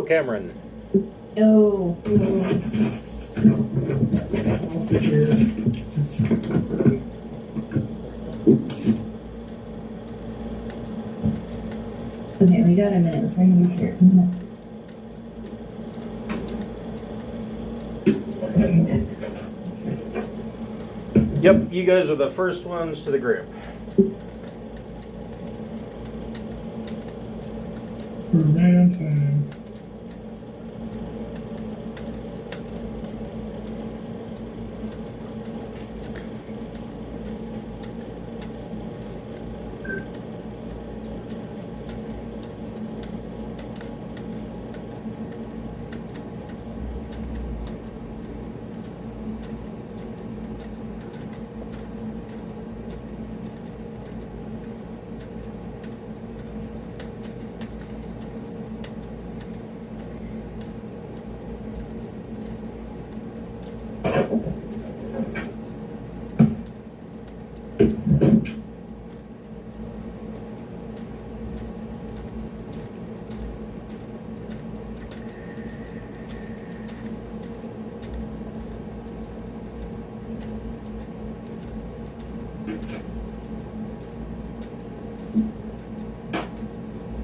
Hello, Cameron. Oh. Okay, we got a minute before he's here. Yep, you guys are the first ones to the group.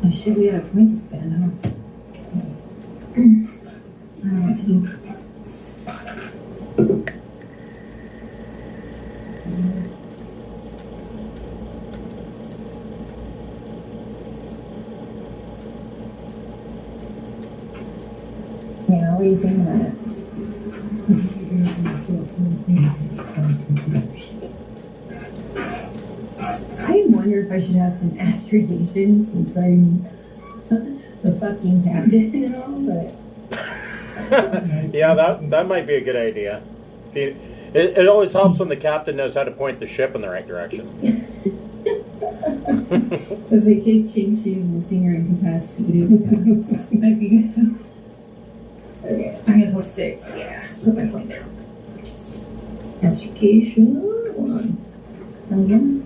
Oh shit, we had a point to spend, huh? I don't know what to do. Yeah, what do you think about it? I wonder if I should have some astrogation since I'm the fucking captain and all, but... Yeah, that might be a good idea. It always helps when the captain knows how to point the ship in the right direction. Just in case Ching Shi and the singer incapacitated. Might be good. Okay, I guess I'll stick. Yeah, put my point down. Astrogation. Hold on. Again.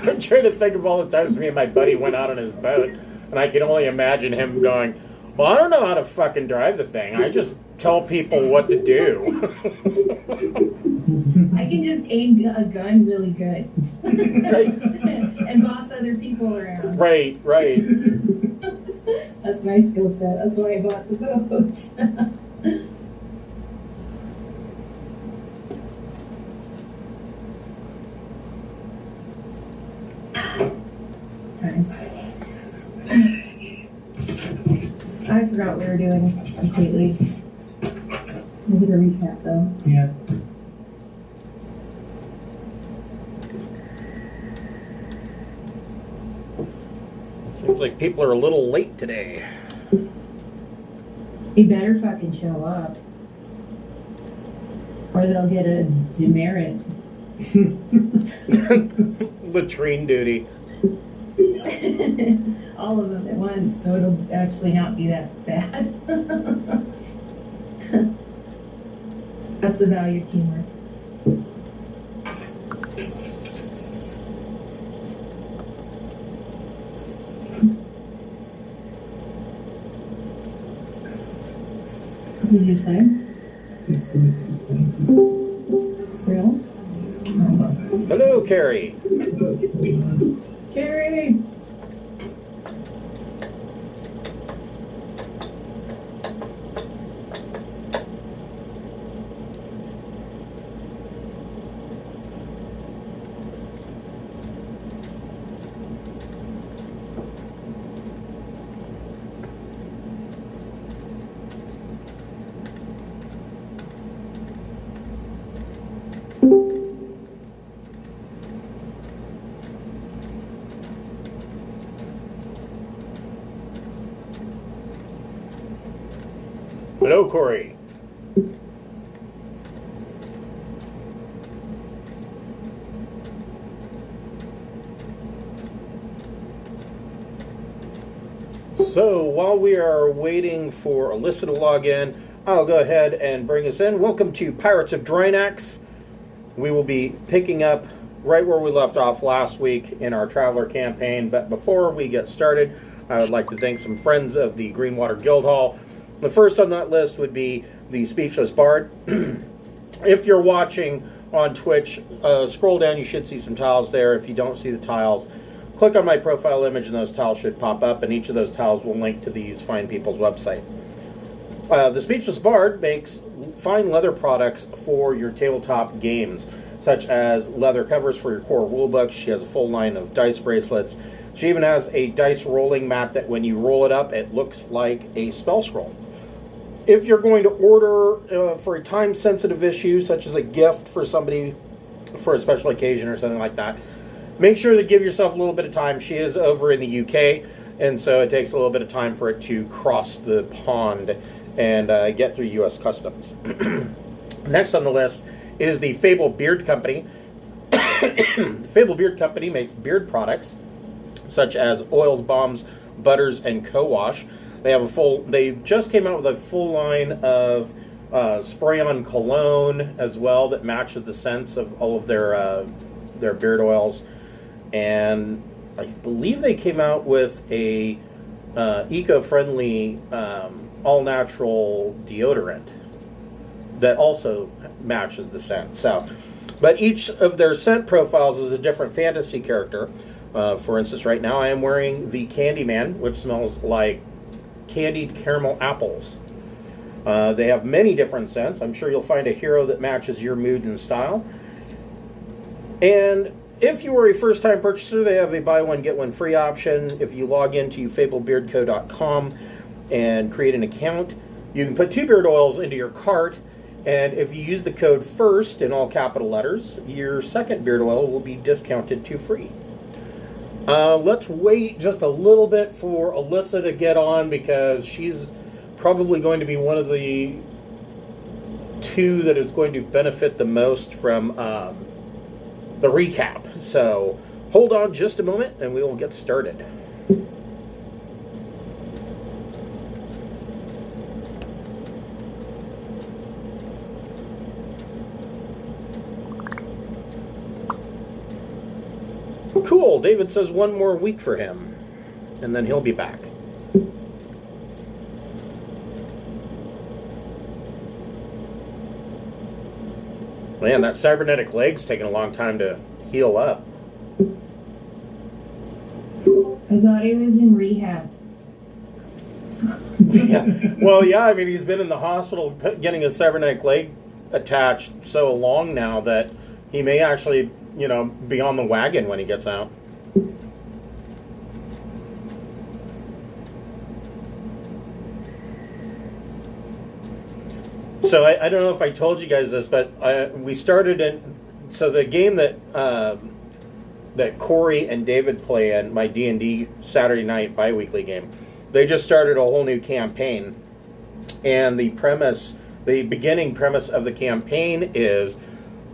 I'm trying to think of all the times me and my buddy went out on his boat, and I can only imagine him going, well, I don't know how to fucking drive the thing. I just tell people what to do. I can just aim a gun really good. Right. And boss other people around. Right. That's my skill set. That's why I bought the boat. I forgot what we were doing completely. We'll get a recap though. Yeah. Seems like people are a little late today. They better fucking show up. Or they'll get a demerit. Latrine duty. All of them at once, so it'll actually not be that bad. That's the value of teamwork. What did you say? Real? Hello, Carrie. Carrie! Hello, Corey. So, while we are waiting for Alyssa to log in, I'll go ahead and bring us in. Welcome to Pirates of Drinax. We will be picking up right where we left off last week in our Traveler campaign. But before we get started, I would like to thank some friends of the Greenwater Guildhall The first on that list would be the Speechless Bard. If you're watching on Twitch, scroll down, you should see some tiles there. If you don't see the tiles, click on my profile image and those tiles should pop up, and each of those tiles will link to these fine people's website. The Speechless Bard makes fine leather products for your tabletop games, such as leather covers for your core rulebook. She has a full line of dice bracelets. She even has a dice rolling mat that when you roll it up, it looks like a spell scroll. If you're going to order for a time-sensitive issue, such as a gift for somebody for a special occasion or something like that, make sure to give yourself a little bit of time. She is over in the UK, and so it takes a little bit of time for it to cross the pond and get through U.S. Customs. Next on the list is the Fable Beard Company. The Fable Beard Company makes beard products such as oils, balms, butters, and co-wash. They just came out with a full line of spray-on cologne as well that matches the scents of all of their beard oils, and I believe they came out with a eco-friendly all-natural deodorant that also matches the scent. So, but each of their scent profiles is a different fantasy character. For instance, right now I am wearing the Candyman, which smells like candied caramel apples. They have many different scents. I'm sure you'll find a hero that matches your mood and style. And if you are a first-time purchaser, they have a buy one, get one free option. If you log into fablebeardco.com and create an account, you can put 2 beard oils into your cart, and if you use the code FIRST in all capital letters, your second beard oil will be discounted to free. Let's wait just a little bit for Alyssa to get on, because she's probably going to be one of the 2 that is going to benefit the most from the recap. So hold on just a moment and we will get started. Cool. David says 1 more week for him, and then he'll be back. Man, that cybernetic leg's taking a long time to heal up. I thought he was in rehab. Yeah. Well, yeah, I mean, he's been in the hospital getting his cybernetic leg attached so long now that he may actually, be on the wagon when he gets out. So I don't know if I told you guys this, but we started so the game that Corey and David play in, my D&D Saturday night bi-weekly game, they just started a whole new campaign. And the beginning premise of the campaign is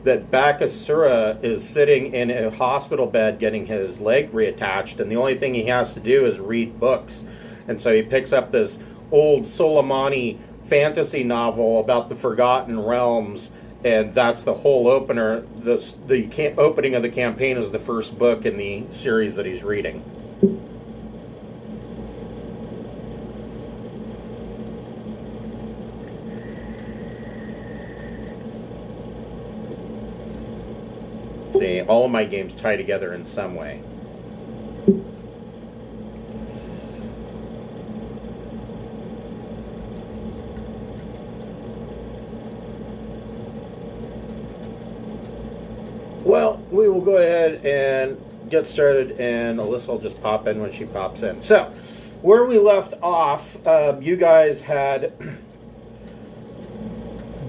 that Bakasura is sitting in a hospital bed getting his leg reattached, and the only thing he has to do is read books. And so he picks up this old Soleimani fantasy novel about the Forgotten Realms, and that's the whole opener. The opening of the campaign is the first book in the series that he's reading. See, all of my games tie together in some way. Well, we will go ahead and get started, and Alyssa will just pop in when she pops in. So, where we left off, you guys had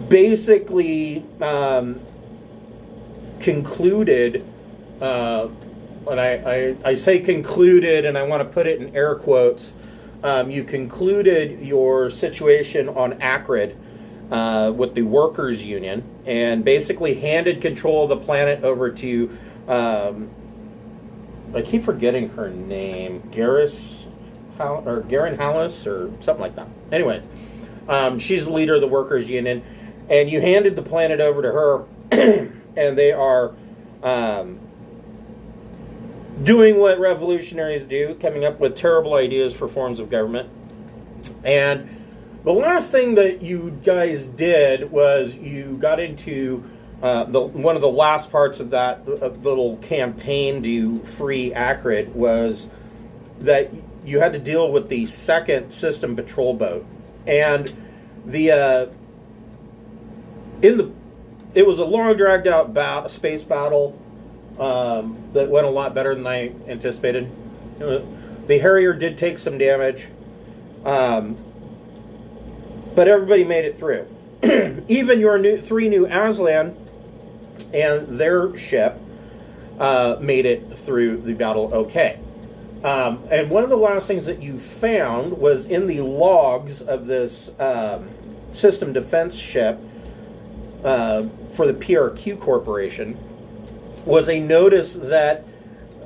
basically concluded, when I say concluded, and I want to put it in air quotes, you concluded your situation on Acrid with the workers' union, and basically handed control of the planet over to, I keep forgetting her name, Garen Hallis, or something like that. Anyways, she's the leader of the workers' union, and you handed the planet over to her, and they are doing what revolutionaries do, coming up with terrible ideas for forms of government. And The last thing that you guys did was you got into one of the last parts of that little campaign to free Acrid was that you had to deal with the second system patrol boat, and it was a long, dragged out space battle that went a lot better than I anticipated. The Harrier did take some damage, but everybody made it through. Even your three new Aslan and their ship made it through the battle okay. And one of the last things that you found was in the logs of this system defense ship for the PRQ Corporation was a notice that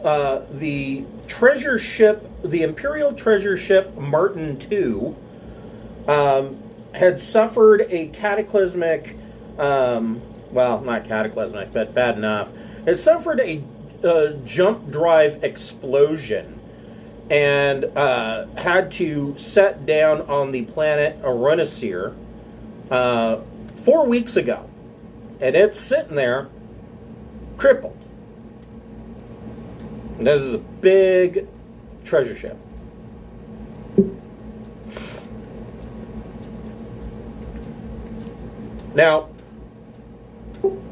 the treasure ship, the Imperial Treasure Ship Martin II, had suffered a cataclysmic, well, not cataclysmic, but bad enough. It suffered a jump drive explosion and had to set down on the planet Arunisiir 4 weeks ago. And it's sitting there crippled. And this is a big treasure ship. Now,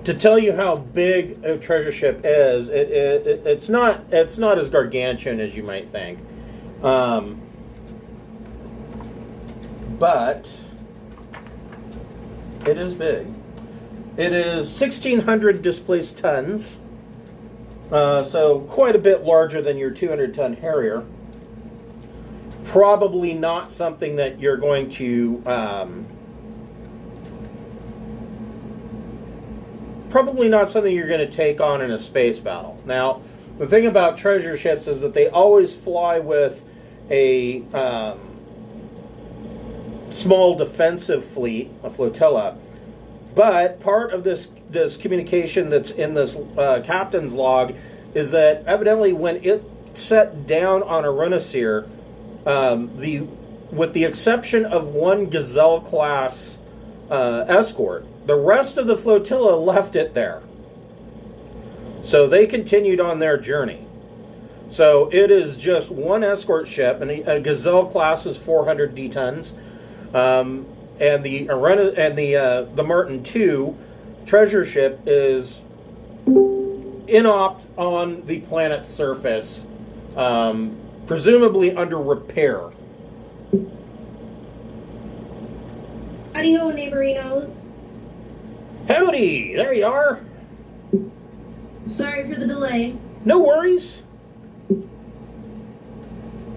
to tell you how big a treasure ship is, it's not as gargantuan as you might think, but it is big. It is 1,600 displaced tons, so quite a bit larger than your 200-ton Harrier. Probably not something that you're going to take on in a space battle. Now, the thing about treasure ships is that they always fly with a small defensive fleet, a flotilla. But part of this communication that's in this captain's log is that evidently when it set down on Arunisiir, with the exception of one Gazelle class escort, the rest of the flotilla left it there. So they continued on their journey. So it is just one escort ship, and a Gazelle class is 400 D-tons. And the Martin II treasure ship is inopt on the planet's surface, presumably under repair. Howdy-ho, neighborinos. Howdy! There you are. Sorry for the delay. No worries.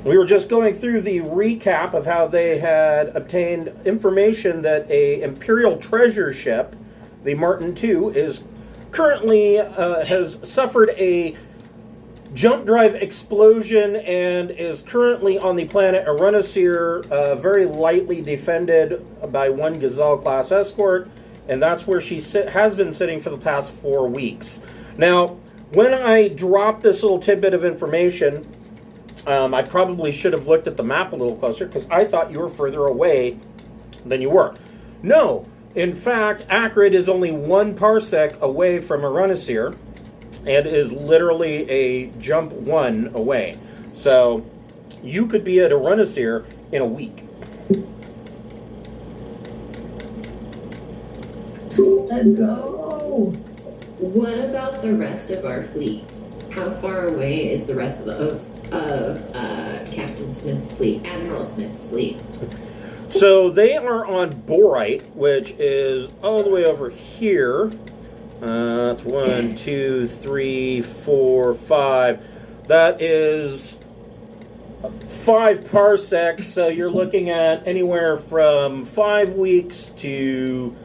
We were just going through the recap of how they had obtained information that a Imperial Treasure Ship, the Martin II, is currently has suffered a jump drive explosion and is currently on the planet Arunisiir, very lightly defended by one Gazelle class escort, and that's where she has been sitting for the past 4 weeks. Now, when I dropped this little tidbit of information, I probably should have looked at the map a little closer because I thought you were further away than you were. No, in fact, Acrid is only 1 parsec away from Arunisiir and is literally a jump 1 away. So you could be at Arunisiir in a week. Let's go. What about the rest of our fleet? How far away is the rest of Captain Smith's fleet, Admiral Smith's fleet? So they are on Borite, which is all the way over here. It's 1, 2, 3, 4, 5. That is 5 parsecs. So you're looking at anywhere from 5 weeks to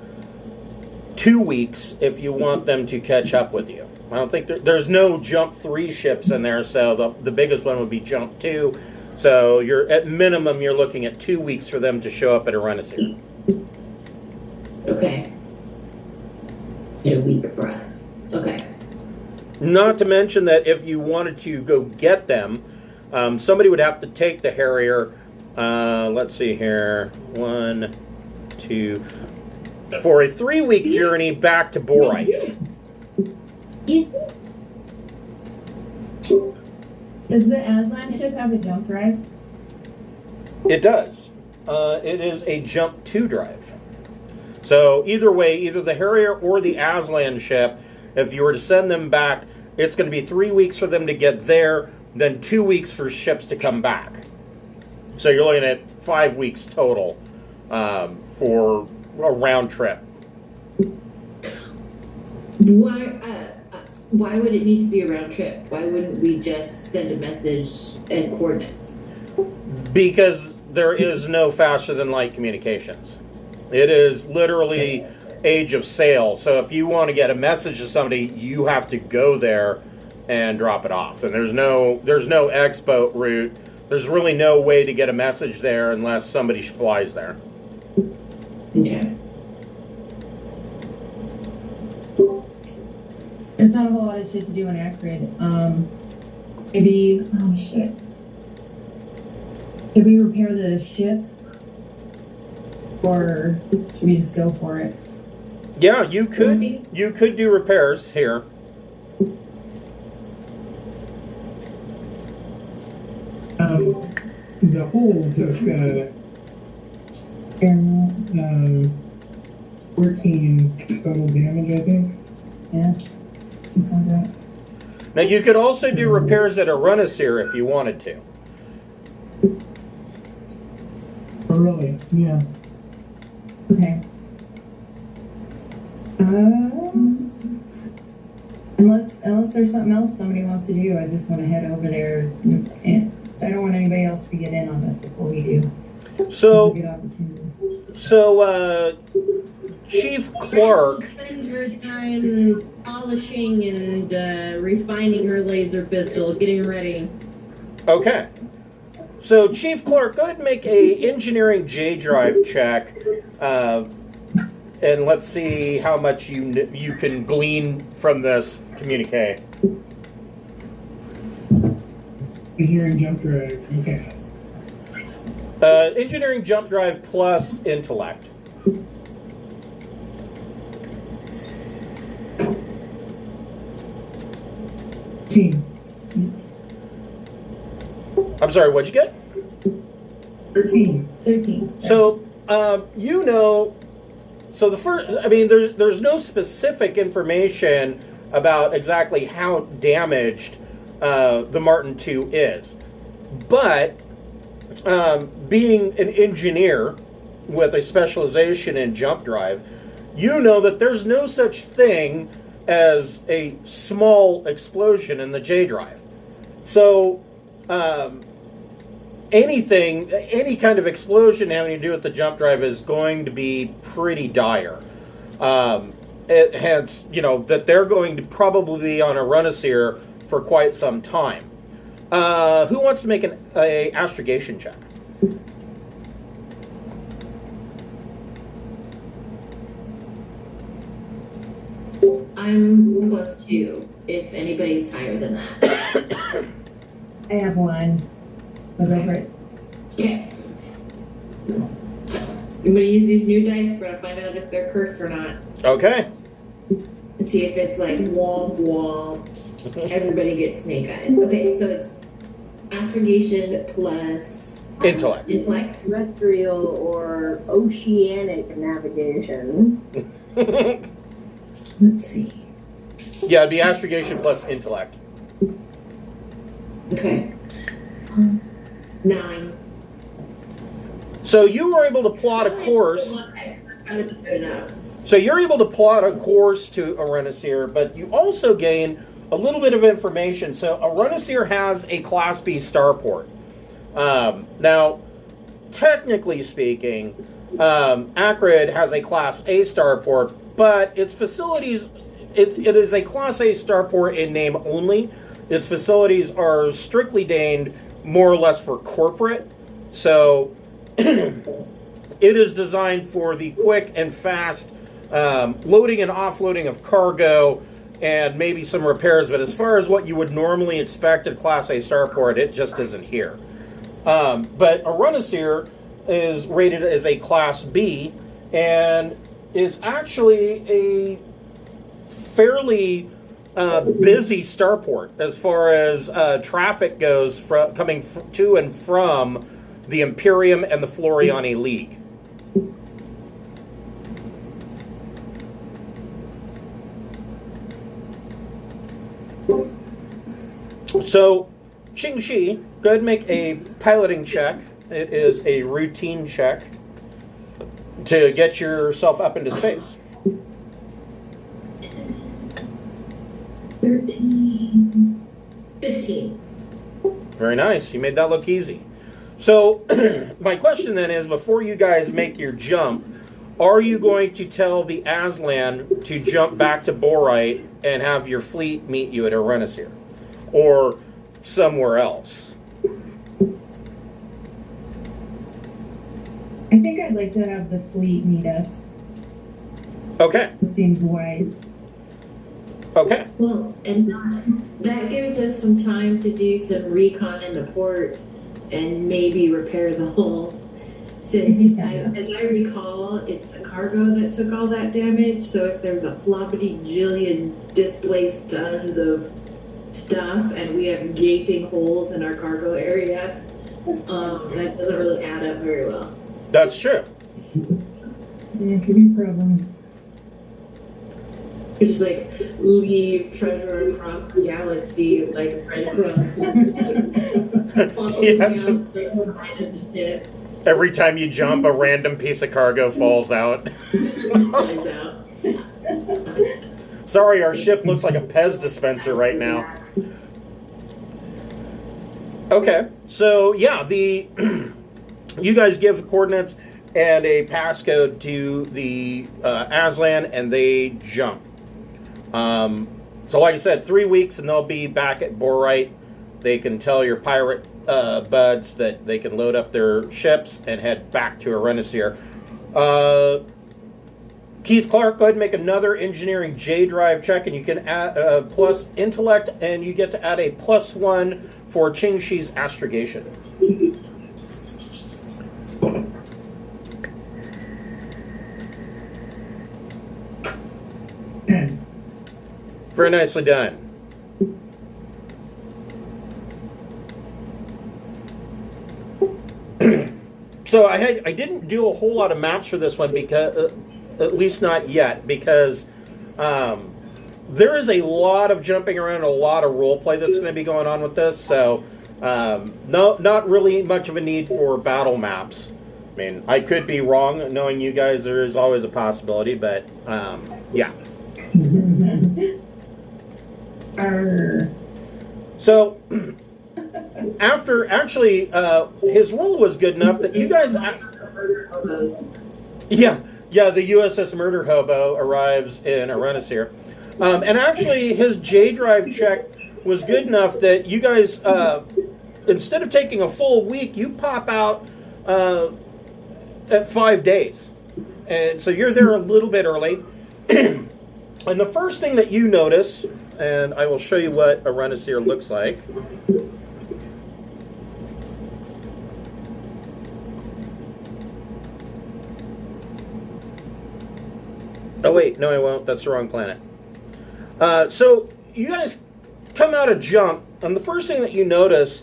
2 weeks if you want them to catch up with you. I don't think there's no Jump 3 ships in there, so the biggest one would be Jump 2. So you're at minimum you're looking at 2 weeks for them to show up at Arunisiir. Okay. In a week for us. Okay. Not to mention that if you wanted to go get them, somebody would have to take the Harrier Let's see here. 1, 2... For a 3-week journey back to Borite. Does the Aslan ship have a jump drive? It does. It is a jump 2 drive. So either way, either the Harrier or the Aslan ship, if you were to send them back, it's going to be 3 weeks for them to get there, then 2 weeks for ships to come back. So you're looking at 5 weeks total for a round trip. Why would it need to be a round trip? Why wouldn't we just send a message and coordinates? Because there is no faster than light communications. It is literally age of sail. So if you want to get a message to somebody, you have to go there and drop it off. And there's no X-boat route. There's really no way to get a message there unless somebody flies there. Okay. There's not a whole lot of shit to do in Acrid. Maybe, oh shit. Did we repair the ship? Or should we just go for it? Yeah, you could do repairs here. The hull took 14 total damage, I think. Yeah. Something like that. Now you could also do repairs at Arunisiir if you wanted to. Oh, really? Yeah. Okay. Unless there's something else somebody wants to do, I just want to head over there. And I don't want anybody else to get in on this before we do. So, It's a good opportunity. Chief Clark. Spend her time polishing and refining her laser pistol, getting ready. Okay. So, Chief Clark, go ahead and make a engineering J drive check, and let's see how much you can glean from this communique. Engineering jump drive. Okay. Engineering jump drive plus intellect. I'm sorry, what'd you get? 13. So, so the first, I mean, there's no specific information about exactly how damaged the Martin II is. But, being an engineer with a specialization in jump drive, you know that there's no such thing as a small explosion in the J drive. So, any kind of explosion having to do with the jump drive is going to be pretty dire. Hence, that they're going to probably be on Arunisiir for quite some time. Who wants to make an astrogation check? I'm +2, if anybody's higher than that. I have one. I'll go for it. Okay. I'm going to use these new dice. We're going to find out if they're cursed or not. Okay. And see if it's like womp womp. Everybody gets snake eyes. Okay, so it's astrogation plus Intellect. Intellect. Terrestrial or oceanic navigation. Let's see. Yeah, it'd be astrogation plus intellect. Okay. 9. So you were able to plot a course. Gotta be good enough. So you're able to plot a course to Arunisiir, but you also gain a little bit of information. So Arunisiir has a Class B starport. Now, technically speaking, Acrid has a Class A starport, but its facilities, it is a Class A starport in name only. Its facilities are strictly named more or less for corporate. So it is designed for the quick and fast loading and offloading of cargo and maybe some repairs. But as far as what you would normally expect at Class A starport, it just isn't here. But Arunisiir is rated as a Class B and is actually a fairly busy starport as far as traffic goes coming to and from the Imperium and the Floriani League. So, Qingxi, go ahead and make a piloting check. It is a routine check to get yourself up into space. 13. 15. Very nice. You made that look easy. So, my question then is, before you guys make your jump, are you going to tell the Aslan to jump back to Borite and have your fleet meet you at Arunisiir? Or somewhere else? I think I'd like to have the fleet meet us. Okay. It seems wise. Okay. Well, and that gives us some time to do some recon in the port and maybe repair the hull. Since, as I recall, it's the cargo that took all that damage. So if there's a floppity jillion displaced tons of stuff and we have gaping holes in our cargo area, that doesn't really add up very well. That's true. Yeah, it could be a problem. You just like leave treasure across the galaxy, like breadcrumbs. Yeah, every time you jump, a random piece of cargo falls out. Sorry, our ship looks like a Pez dispenser right now. Okay, so yeah, you guys give the coordinates and a passcode to the Aslan, and they jump. So like I said, 3 weeks, and they'll be back at Borite. They can tell your pirate buds that they can load up their ships and head back to Arunisiir. Keith Clark, go ahead and make another engineering J drive check, and you can add plus intellect, and you get to add a +1 for Qingxi's astrogation. Very nicely done. So I didn't do a whole lot of maps for this one, because at least not yet, because there is a lot of jumping around, a lot of role play that's going to be going on with this. So not really much of a need for battle maps. I mean, I could be wrong. Knowing you guys, there is always a possibility, but yeah. So after actually his role was good enough that you guys the USS Murder Hobo arrives in Arunisiir, and actually his J drive check was good enough that you guys instead of taking a full week, you pop out at 5 days, and so you're there a little bit early. And the first thing that you notice, and I will show you what Arunisiir looks like. Oh wait, no I won't, that's the wrong planet. So you guys come out of jump, and the first thing that you notice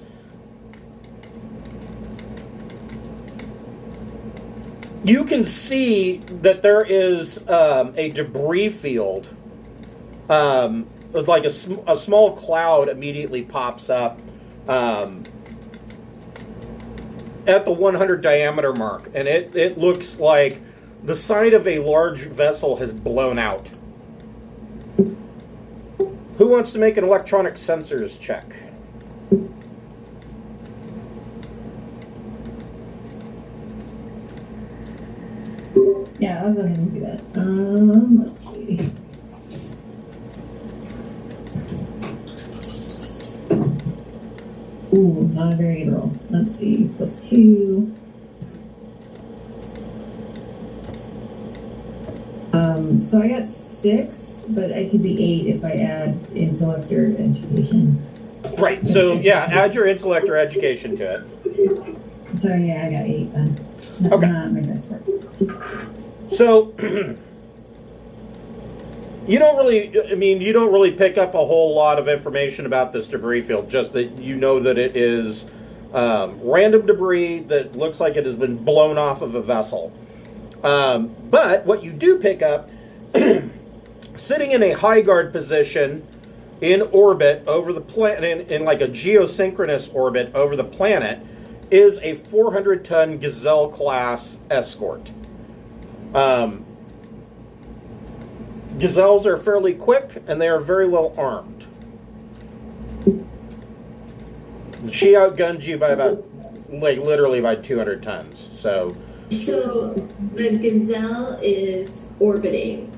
you can see that there is a debris field. Like a small cloud immediately pops up at the 100 diameter mark, and it looks like the side of a large vessel has blown out. Who wants to make an electronic sensors check? Yeah, I'll go ahead and do that. Let's see. Ooh, not a very good roll. Let's see. +2. So I got 6, but I could be 8 if I add intellect or education. Right. So yeah, add your intellect or education to it. So yeah, I got 8 then. Okay. Not my best work. So you don't really pick up a whole lot of information about this debris field. Just that you know that it is random debris that looks like it has been blown off of a vessel. But what you do pick up, sitting in a high guard position in orbit over the planet, in like a geosynchronous orbit over the planet, is a 400-ton Gazelle class escort. Gazelles are fairly quick and they are very well armed. She outgunned you by about, like, literally by 200 tons. So the Gazelle is orbiting.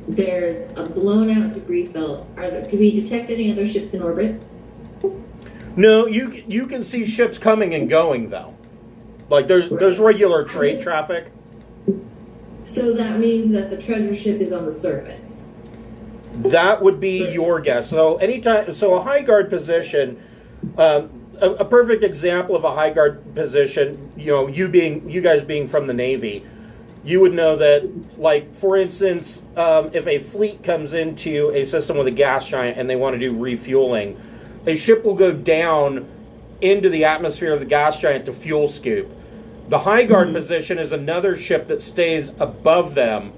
There's a blown out debris field. Do we detect any other ships in orbit? no, you can see ships coming and going though. Like there's regular trade traffic. So that means that the treasure ship is on the surface. That would be your guess. So a high guard position, a perfect example of a high guard position. You guys being from the Navy, you would know that, like, for instance, if a fleet comes into a system with a gas giant and they want to do refueling, a ship will go down into the atmosphere of the gas giant to fuel scoop. The high guard position is another ship that stays above them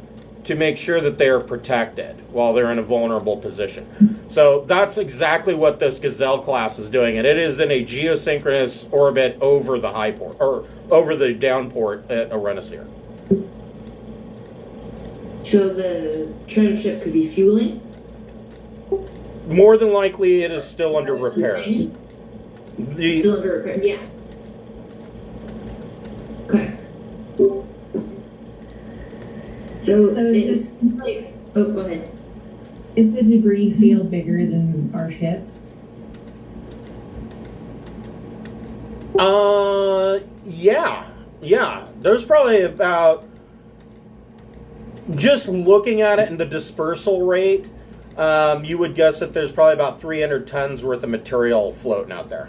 to make sure that they are protected while they're in a vulnerable position. So that's exactly what this Gazelle class is doing, and it is in a geosynchronous orbit over the high port, or over the down port at Arunisiir. So the treasure ship could be fueling? More than likely, it is still under repairs. Still under repair, yeah. Okay. So is go ahead. Is the debris field bigger than our ship? Yeah. There's probably about, just looking at it in the dispersal rate, you would guess that there's probably about 300 tons worth of material floating out there.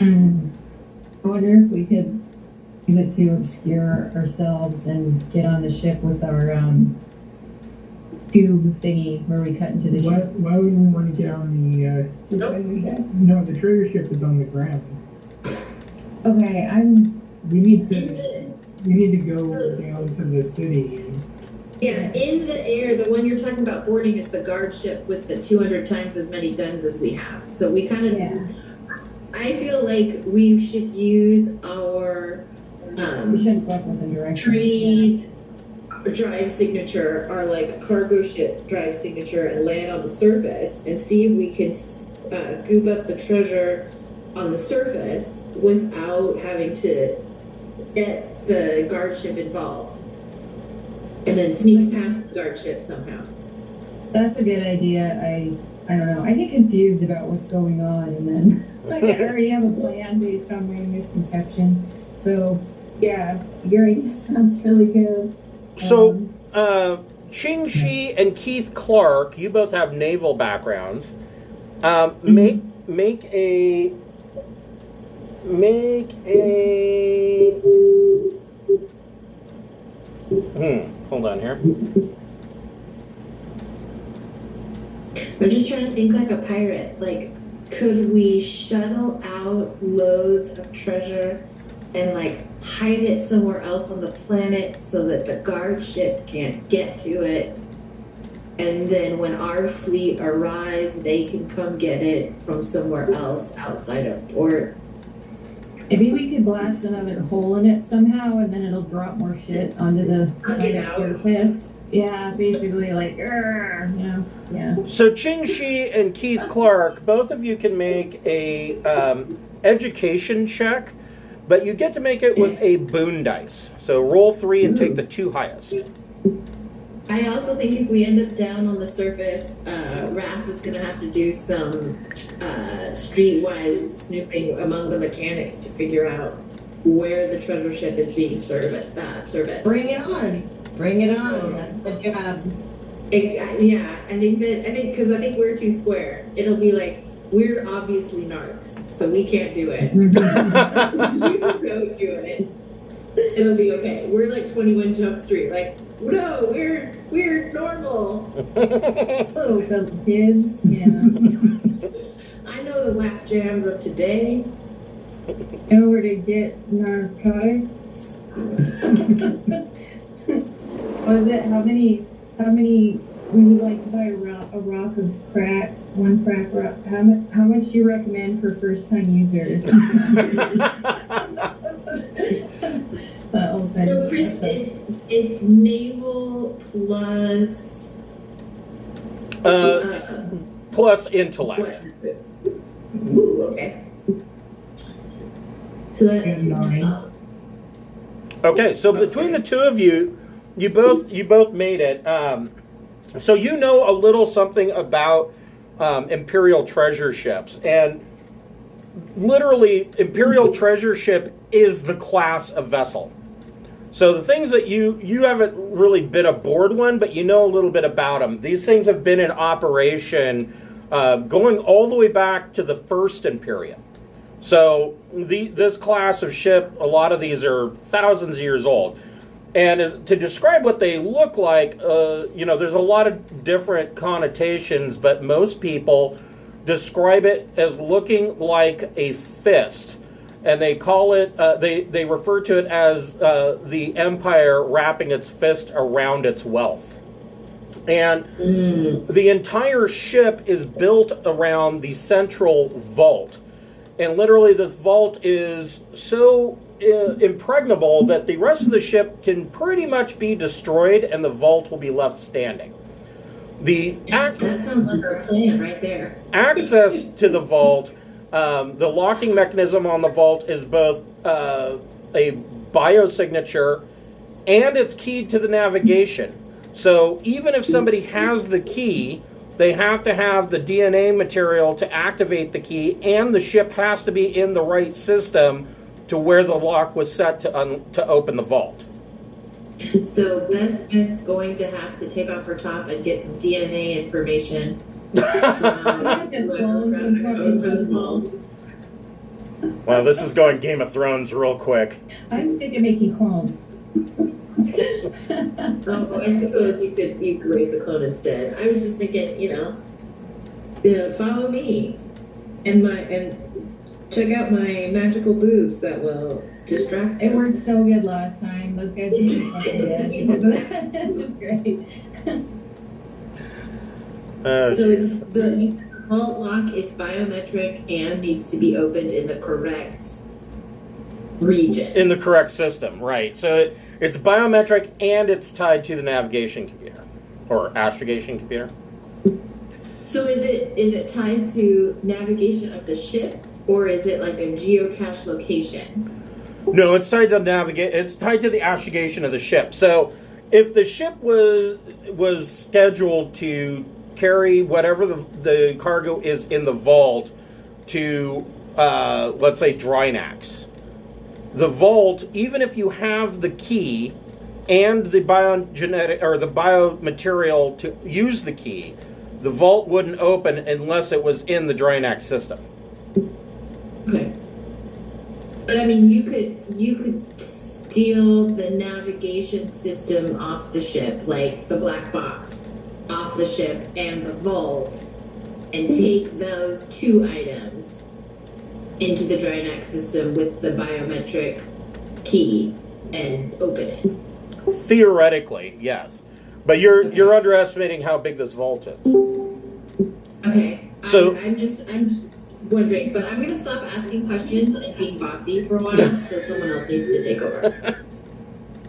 I wonder if we could use it to obscure ourselves and get on the ship with our tube thingy where we cut into the ship. Why would we want to get on the No, the treasure ship is on the ground. Okay, We need to go down to the city. Yeah, in the air, the one you're talking about boarding is the guard ship with the 200 times as many guns as we have. So we kind of, I feel like we should use our we shouldn't fuck with the direction. train drive signature, our like cargo ship drive signature, and land on the surface and see if we can goop up the treasure on the surface without having to get the guard ship involved, and then sneak past the guard ship somehow. That's a good idea. I don't know. I get confused about what's going on, and then like I already have a plan based on my misconception. So yeah, your idea sounds really good. So, Ching Shi and Keith Clark, you both have naval backgrounds. Make a hold on here. I'm just trying to think like a pirate. Like, could we shuttle out loads of treasure and like hide it somewhere else on the planet so that the guard ship can't get to it? And then when our fleet arrives, they can come get it from somewhere else outside of port. Maybe we could blast another hole in it somehow, and then it'll drop more shit onto the surface. Yeah, basically like, yeah. So Ching Shi and Keith Clark, both of you can make a education check, but you get to make it with a boon dice. So roll 3 and take the 2 highest. I also think if we end up down on the surface, Raph is going to have to do some streetwise snooping among the mechanics to figure out where the treasure ship is being serviced. Bring it on. Bring it on. That's the job. Yeah, I think because I think we're too square. it'll be like, we're obviously narcs, so we can't do it. You can go do it. It'll be okay. We're like 21 Jump Street. Like, no, we're normal. Oh, the kids, yeah. I know the whack jams of today. Know where to get narcotics. What is it? How many, when you like to buy a rock of crack, one crack rock, how much do you recommend for first time users? So, Chris, it's naval plus... Plus intellect. Ooh, okay. So that's... And 9. Okay, so between the two of you, you both made it. So you know a little something about Imperial Treasure Ships, and literally, Imperial Treasure Ship is the class of vessel. So the things that you haven't really been aboard one, but you know a little bit about them. These things have been in operation going all the way back to the first Imperium. So this class of ship, a lot of these are thousands of years old. And to describe what they look like, there's a lot of different connotations, but most people describe it as looking like a fist. And they call it, they refer to it as the empire wrapping its fist around its wealth. And the entire ship is built around the central vault. And literally this vault is so impregnable that the rest of the ship can pretty much be destroyed and the vault will be left standing. That sounds like our plan right there. Access to the vault, the locking mechanism on the vault is both a biosignature and it's keyed to the navigation. So even if somebody has the key, they have to have the DNA material to activate the key, and the ship has to be in the right system to where the lock was set to open the vault. So Beth is going to have to take off her top and get some DNA information. Wow, this is going Game of Thrones real quick. I'm sick of making clones. Oh, I suppose you could raise a clone instead. I was just thinking, follow me and check out my magical boobs that will distract It them. worked so good last time. Those guys did fucking dead. It was great. So it's the vault lock is biometric and needs to be opened in the correct region. In the correct system, right. So it's biometric and it's tied to the navigation computer or astrogation computer. So is it tied to navigation of the ship, or is it like a geocache location? No, it's tied to it's tied to the astrogation of the ship. So if the ship was scheduled to carry whatever the cargo is in the vault to let's say Drinax, the vault, even if you have the key and the biogenetic or the biomaterial to use the key, the vault wouldn't open unless it was in the Drinax system. Okay. But I mean, you could steal the navigation system off the ship, like the black box off the ship and the vault, and take those two items into the Drinax system with the biometric key and open it. Theoretically, yes, but you're underestimating how big this vault is. Okay. So I'm just wondering, but I'm gonna stop asking questions and being bossy for a while, so someone else needs to take over.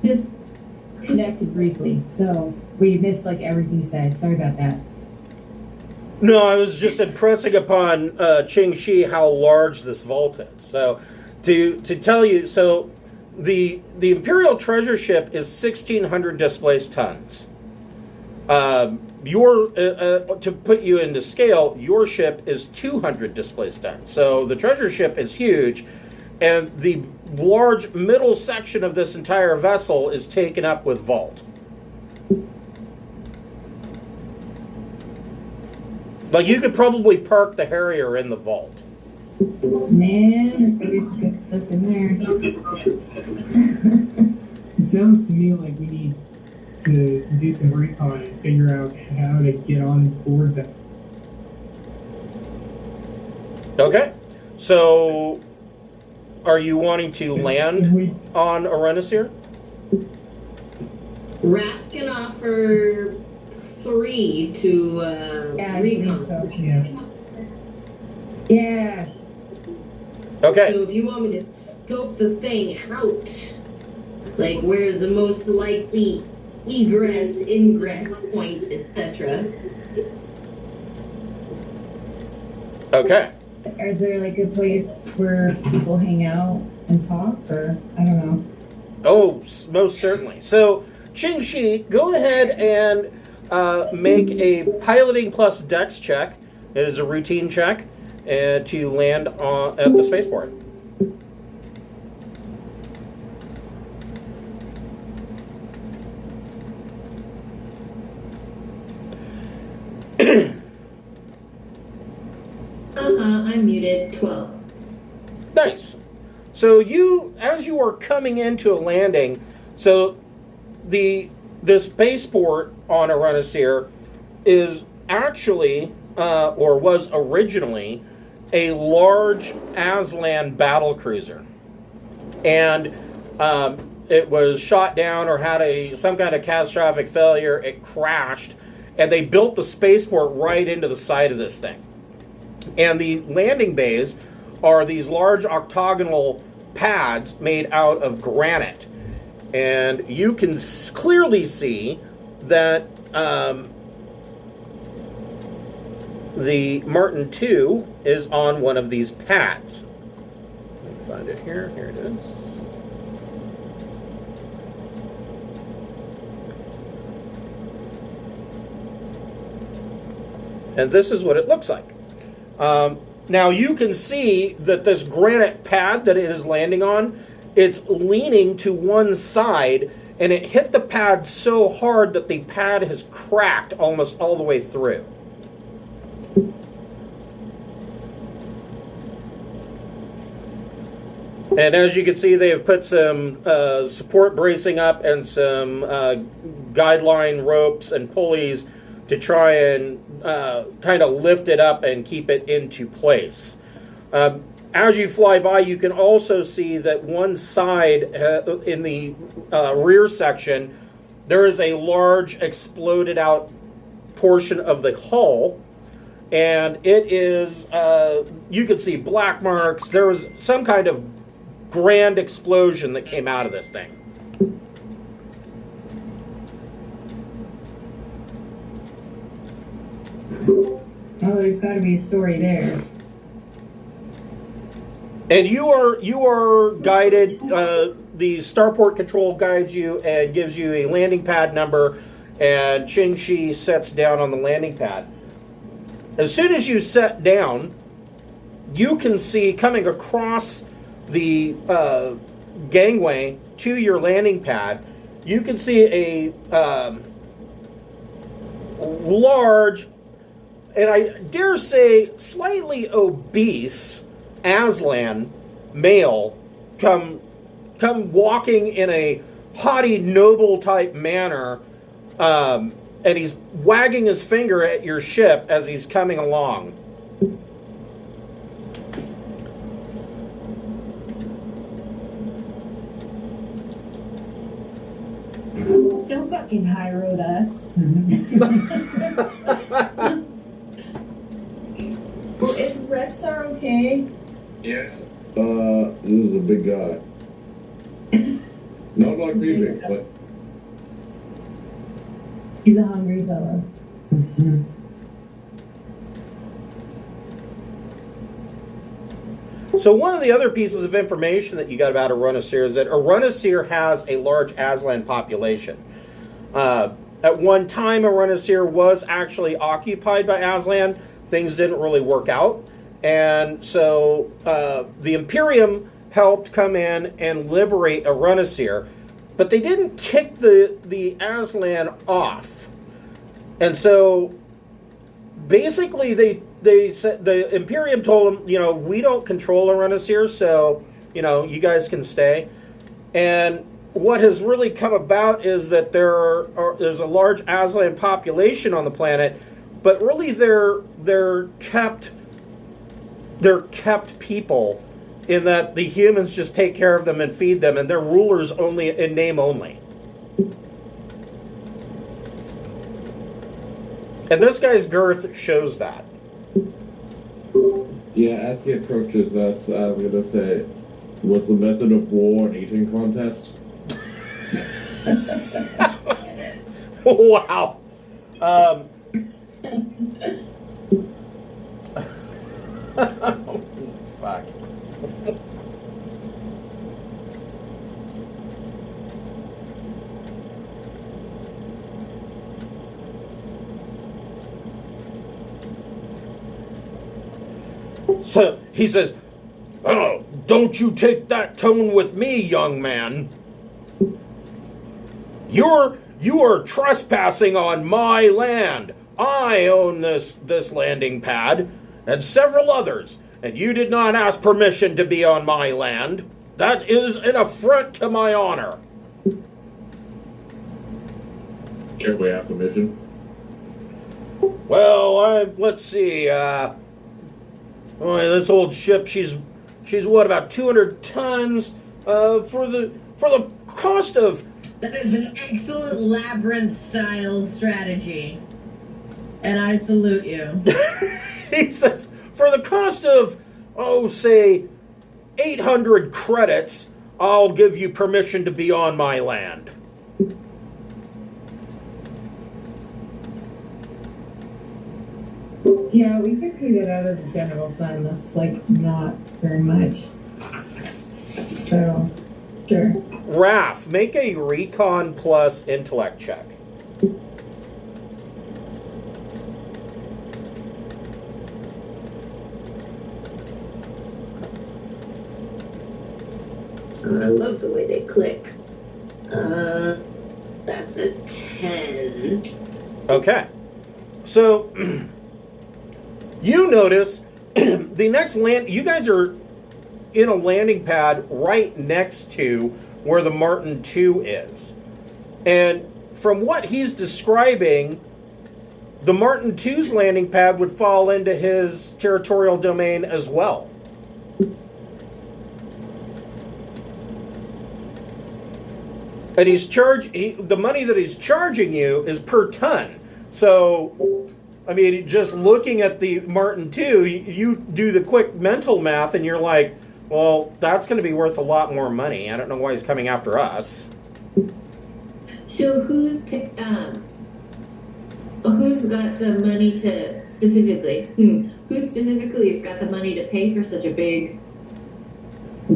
Just connected briefly, so we missed like everything you said. Sorry about that. no, I was just impressing upon Ching Shi how large this vault is. So to tell you, so the Imperial Treasure Ship is 1,600 displaced tons. To put you into scale, your ship is 200 displaced tons. So the treasure ship is huge, and the large middle section of this entire vessel is taken up with vault. Like, you could probably park the Harrier in the vault. Man, there's good stuff in there. It sounds to me like we need to do some recon and figure out how to get on board that. Okay. So, are you wanting to land on Arunisiir? Raph can offer 3 to Yeah, I think recon. so. Yeah. Yeah. Okay. So if you want me to scope the thing out, like where's the most likely egress, ingress point, etc. Okay. Is there like a place where people hang out and talk, or I don't know? Oh, most certainly. So, Ching Shi, go ahead and make a piloting plus dex check. It is a routine check to land at the spaceport. I'm muted. 12. Nice. So as you are coming into a landing, so the spaceport on Arunisiir is actually, or was originally, a large Aslan battle cruiser, and it was shot down or had some kind of catastrophic failure. It crashed, and they built the spaceport right into the side of this thing. And the landing bays are these large octagonal pads made out of granite. And you can clearly see that the Martin II is on one of these pads. Let me find it here. Here it is. And this is what it looks like. Now you can see that this granite pad that it is landing on, it's leaning to one side, and it hit the pad so hard that the pad has cracked almost all the way through. And as you can see, they have put some support bracing up and some guideline ropes and pulleys to try and kind of lift it up and keep it into place. As you fly by, you can also see that one side in the rear section, there is a large exploded out portion of the hull, and it is, you can see black marks. There was some kind of grand explosion that came out of this thing. Oh, there's got to be a story there. And you are guided. The starport control guides you and gives you a landing pad number, and Ching Shi sets down on the landing pad. As soon as you set down, you can see coming across the gangway to your landing pad, you can see a large, and I dare say slightly obese Aslan male come walking in a haughty, noble type manner, and he's wagging his finger at your ship as he's coming along. Don't fucking high road us. Well, is Rexar okay? Yeah. This is a big guy. Not like me big, but He's a hungry fellow. So one of the other pieces of information that you got about Arunisiir is that Arunisiir has a large Aslan population. At one time, Arunisiir was actually occupied by Aslan. Things didn't really work out. And so the Imperium helped come in and liberate Arunisiir, but they didn't kick the Aslan off. And so basically they said the Imperium told them, we don't control Arunisiir, so you guys can stay. And what has really come about is that there's a large Aslan population on the planet, but really they're kept people, in that the humans just take care of them and feed them, and they're rulers only in name only. And this guy's girth shows that. Yeah, as he approaches us, I'm gonna say, was the method of war an eating contest? Wow. Fuck. So he says, "Oh, don't you take that tone with me, young man. You are trespassing on my land. I own this landing pad and several others, and you did not ask permission to be on my land. That is an affront to my honor." Can we have permission? Well, let's see. This old ship, she's what, about 200 tons? For the cost of. That is an excellent labyrinth-style strategy. And I salute you. He says, for the cost of, say, 800 credits, I'll give you permission to be on my land. Yeah, we could pay that out of the general fund. That's not very much. So, sure. Raph, make a recon plus intellect check. I love the way they click. That's a 10. Okay. So, you notice the next you guys are in a landing pad right next to where the Martin II is. And from what he's describing, the Martin II's landing pad would fall into his territorial domain as well. And the money that he's charging you is per ton. So, I mean, just looking at the Martin II, you do the quick mental math and you're like, well, that's going to be worth a lot more money. I don't know why he's coming after us. So who's got the money to specifically? Who specifically has got the money to pay for such a big,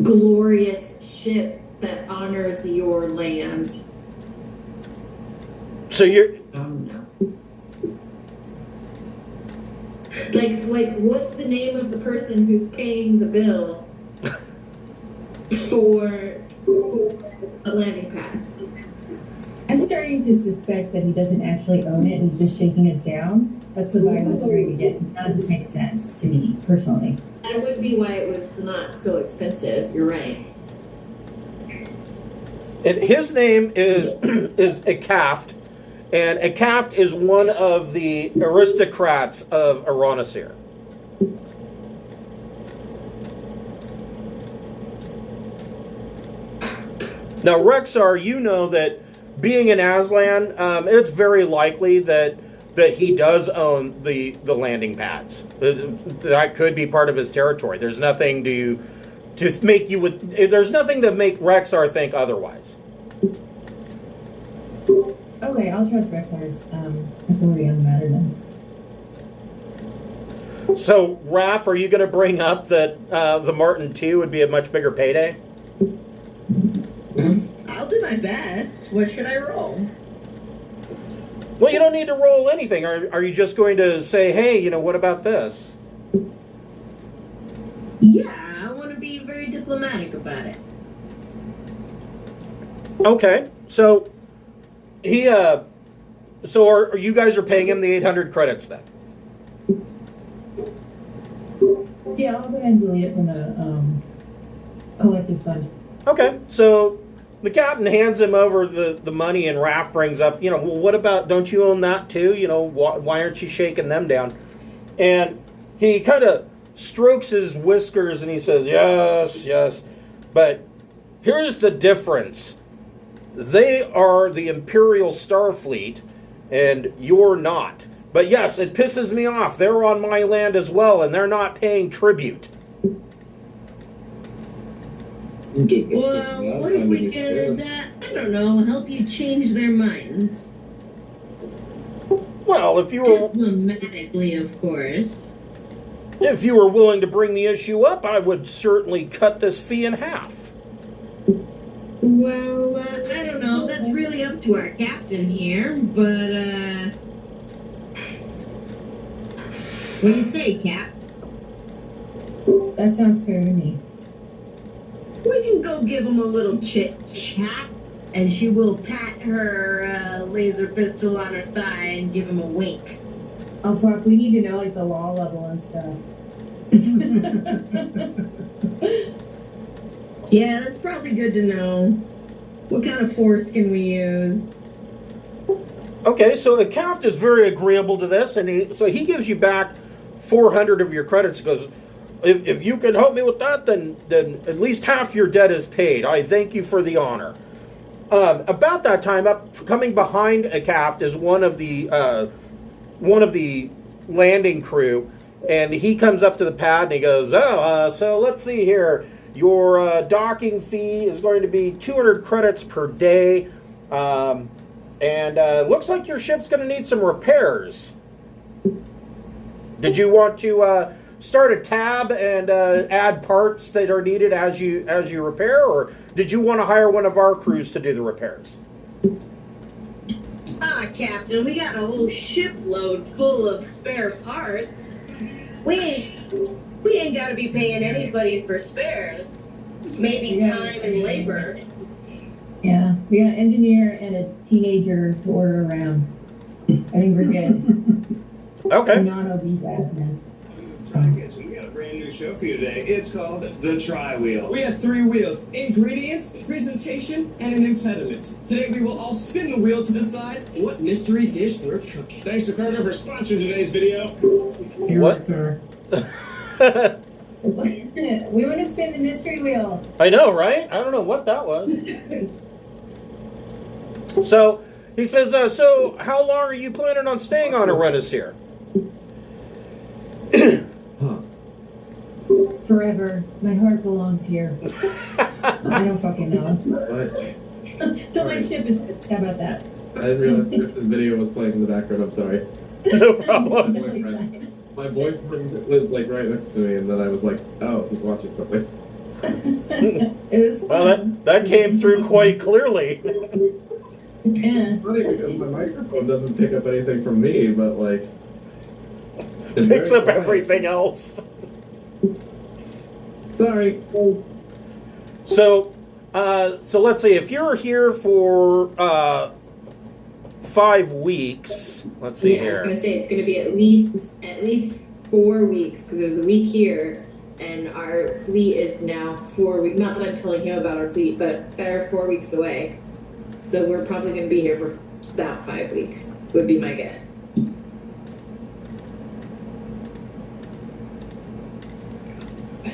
glorious ship that honors your land? So you're No. Like, what's the name of the person who's paying the bill for a landing pad? I'm starting to suspect that he doesn't actually own it and he's just shaking us down. That's the vibe I'm trying to get. None of this makes sense to me, personally. That would be why it was not so expensive. You're right. and his name is Akaft, and Akaft is one of the aristocrats of Arunisiir. Now, Rexar, you know that being an Aslan, it's very likely that he does own the landing pads. That could be part of his territory. There's nothing to make you would. There's nothing to make Rexar think otherwise. Okay, I'll trust Rexar's authority on the matter then. So, Raph, are you going to bring up that the Martin II would be a much bigger payday? I'll do my best. What should I roll? Well, you don't need to roll anything. Are you just going to say, hey, what about this? Yeah, I want to be very diplomatic about it. Okay, so you guys are paying him the 800 credits then? Yeah, I'll go ahead and delete it from the collective fund. Okay, so the captain hands him over the money, and Raph brings up, well, what about, don't you own that too? Why aren't you shaking them down? And he kind of strokes his whiskers and he says, yes, but here's the difference. They are the Imperial Starfleet, and you're not. But yes, it pisses me off. They're on my land as well, and they're not paying tribute. Well, what if we could, I don't know, help you change their minds? Well, if you were Diplomatically, of course. If you were willing to bring the issue up, I would certainly cut this fee in half. Well, I don't know. That's really up to our captain here, but, what do you say, Cap? That sounds fair to me. We can go give him a little chit-chat, and she will pat her laser pistol on her thigh and give him a wink. Oh fuck, we need to know like the law level and stuff. Yeah, that's probably good to know. What kind of force can we use? Okay, so the Caft is very agreeable to this, and he gives you back 400 of your credits. He goes, if you can help me with that, then at least half your debt is paid. I thank you for the honor. About that time, coming behind a Caft is one of the landing crew, and he comes up to the pad and he goes, so let's see here. Your docking fee is going to be 200 credits per day, and looks like your ship's going to need some repairs. Did you want to start a tab and add parts that are needed as you repair, or did you want to hire one of our crews to do the repairs? Captain, we got a whole shipload full of spare parts. We ain't got to be paying anybody for spares. Maybe time and labor. Yeah, we got an engineer and a teenager to order around. I think we're good. Okay. Non-obese asses. We got a brand new show for you today. It's called The Tri-Wheel. We have 3 wheels: ingredients, presentation, and an impediment. Today we will all spin the wheel to decide what mystery dish we're cooking. Thanks to Carter for sponsoring today's video. What? Sir. We want to spin the mystery wheel. I know, right? I don't know what that was. So he says, so how long are you planning on staying on Arunisiir? Forever. My heart belongs here. I don't fucking know. What? So my ship is fixed. How about that? I didn't realize Chris's video was playing in the background. I'm sorry. No problem. My boyfriend lives like right next to me, and then I was like, oh, he's watching something. It was Well, fun. that came through quite clearly. Yeah. It's funny because my microphone doesn't pick up anything from me, but like... it's Picks very up quiet. everything else. Sorry. So let's see. If you're here for 5 weeks, let's see Yeah, I was here. gonna say it's gonna be at least 4 weeks because there's a week here, and our fleet is now 4 weeks. Not that I'm telling him about our fleet, but they're 4 weeks away. So we're probably gonna be here for about 5 weeks. Would be my guess.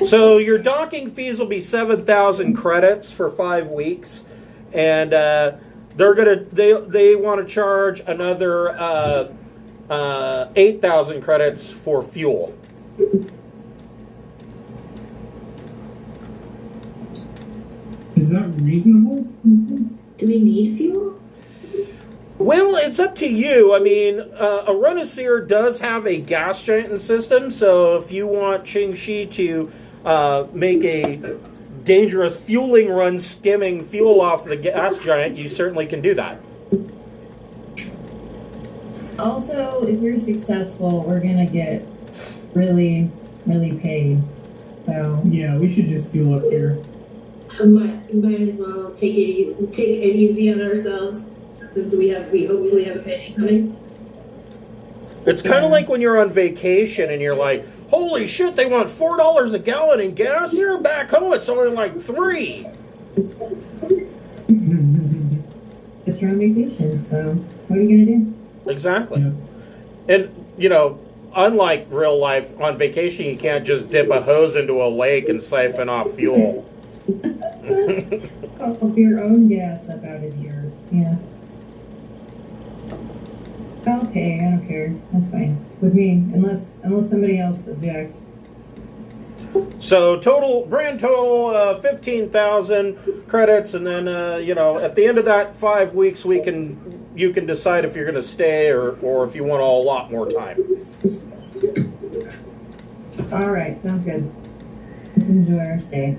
So your docking fees will be 7,000 credits for 5 weeks, and they want to charge another 8,000 credits for fuel. Is that reasonable? Do we need fuel? Well, it's up to you. I mean, Arunisiir does have a gas giant system, so if you want Qingxi to make a dangerous fueling run skimming fuel off the gas giant, you certainly can do that. Also, if you're successful, we're gonna get really, really paid. So Yeah, we should just fuel up here. Might as well take it easy on ourselves since we hopefully have a penny coming. It's kind of like when you're on vacation and you're like, holy shit, they want $4 a gallon in gas here? Back home, it's only like $3. But you're on vacation, so what are you going to do? Exactly. Yeah. And, you know, unlike real life, on vacation, you can't just dip a hose into a lake and siphon off fuel. Pump your own gas up out of the earth. Yeah. Okay, I don't care. That's fine with me, unless somebody else objects. So grand total, 15,000 credits, and then you know, at the end of that 5 weeks, you can decide if you're going to stay or if you want a lot more time. All right, sounds good. Let's enjoy our stay.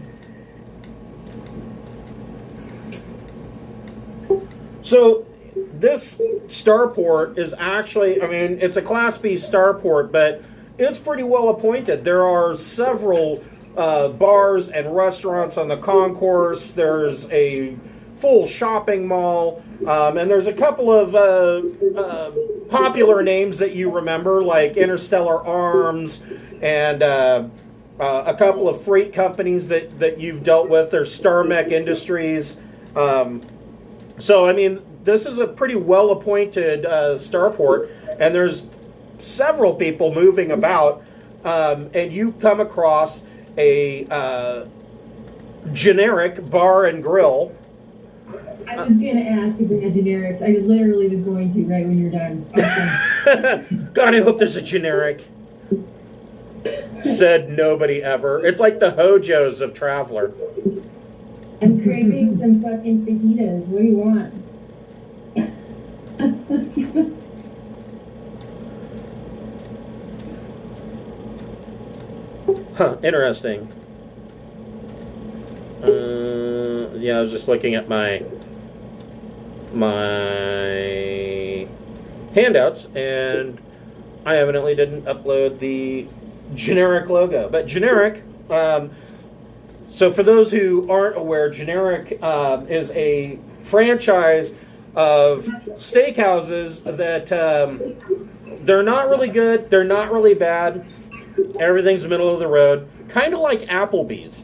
So this starport is actually, I mean, it's a Class B starport, but it's pretty well appointed. There are several bars and restaurants on the concourse. There's a full shopping mall, and there's a couple of popular names that you remember, like Interstellar Arms, and a couple of freight companies that you've dealt with. There's Starmech Industries. So, I mean, this is a pretty well-appointed starport, and there's several people moving about, and you come across a generic bar and grill. I was going to ask if they had generics. I literally was going to right when you're done. Awesome. God, I hope there's a generic. Said nobody ever. It's like the Hojos of Traveler. I'm craving some fucking fajitas. What do you want? Huh, interesting. Yeah, I was just looking at my handouts, and I evidently didn't upload the generic logo. But generic, so for those who aren't aware, generic is a franchise of steakhouses that they're not really good, they're not really bad, everything's middle of the road, kind of like Applebee's.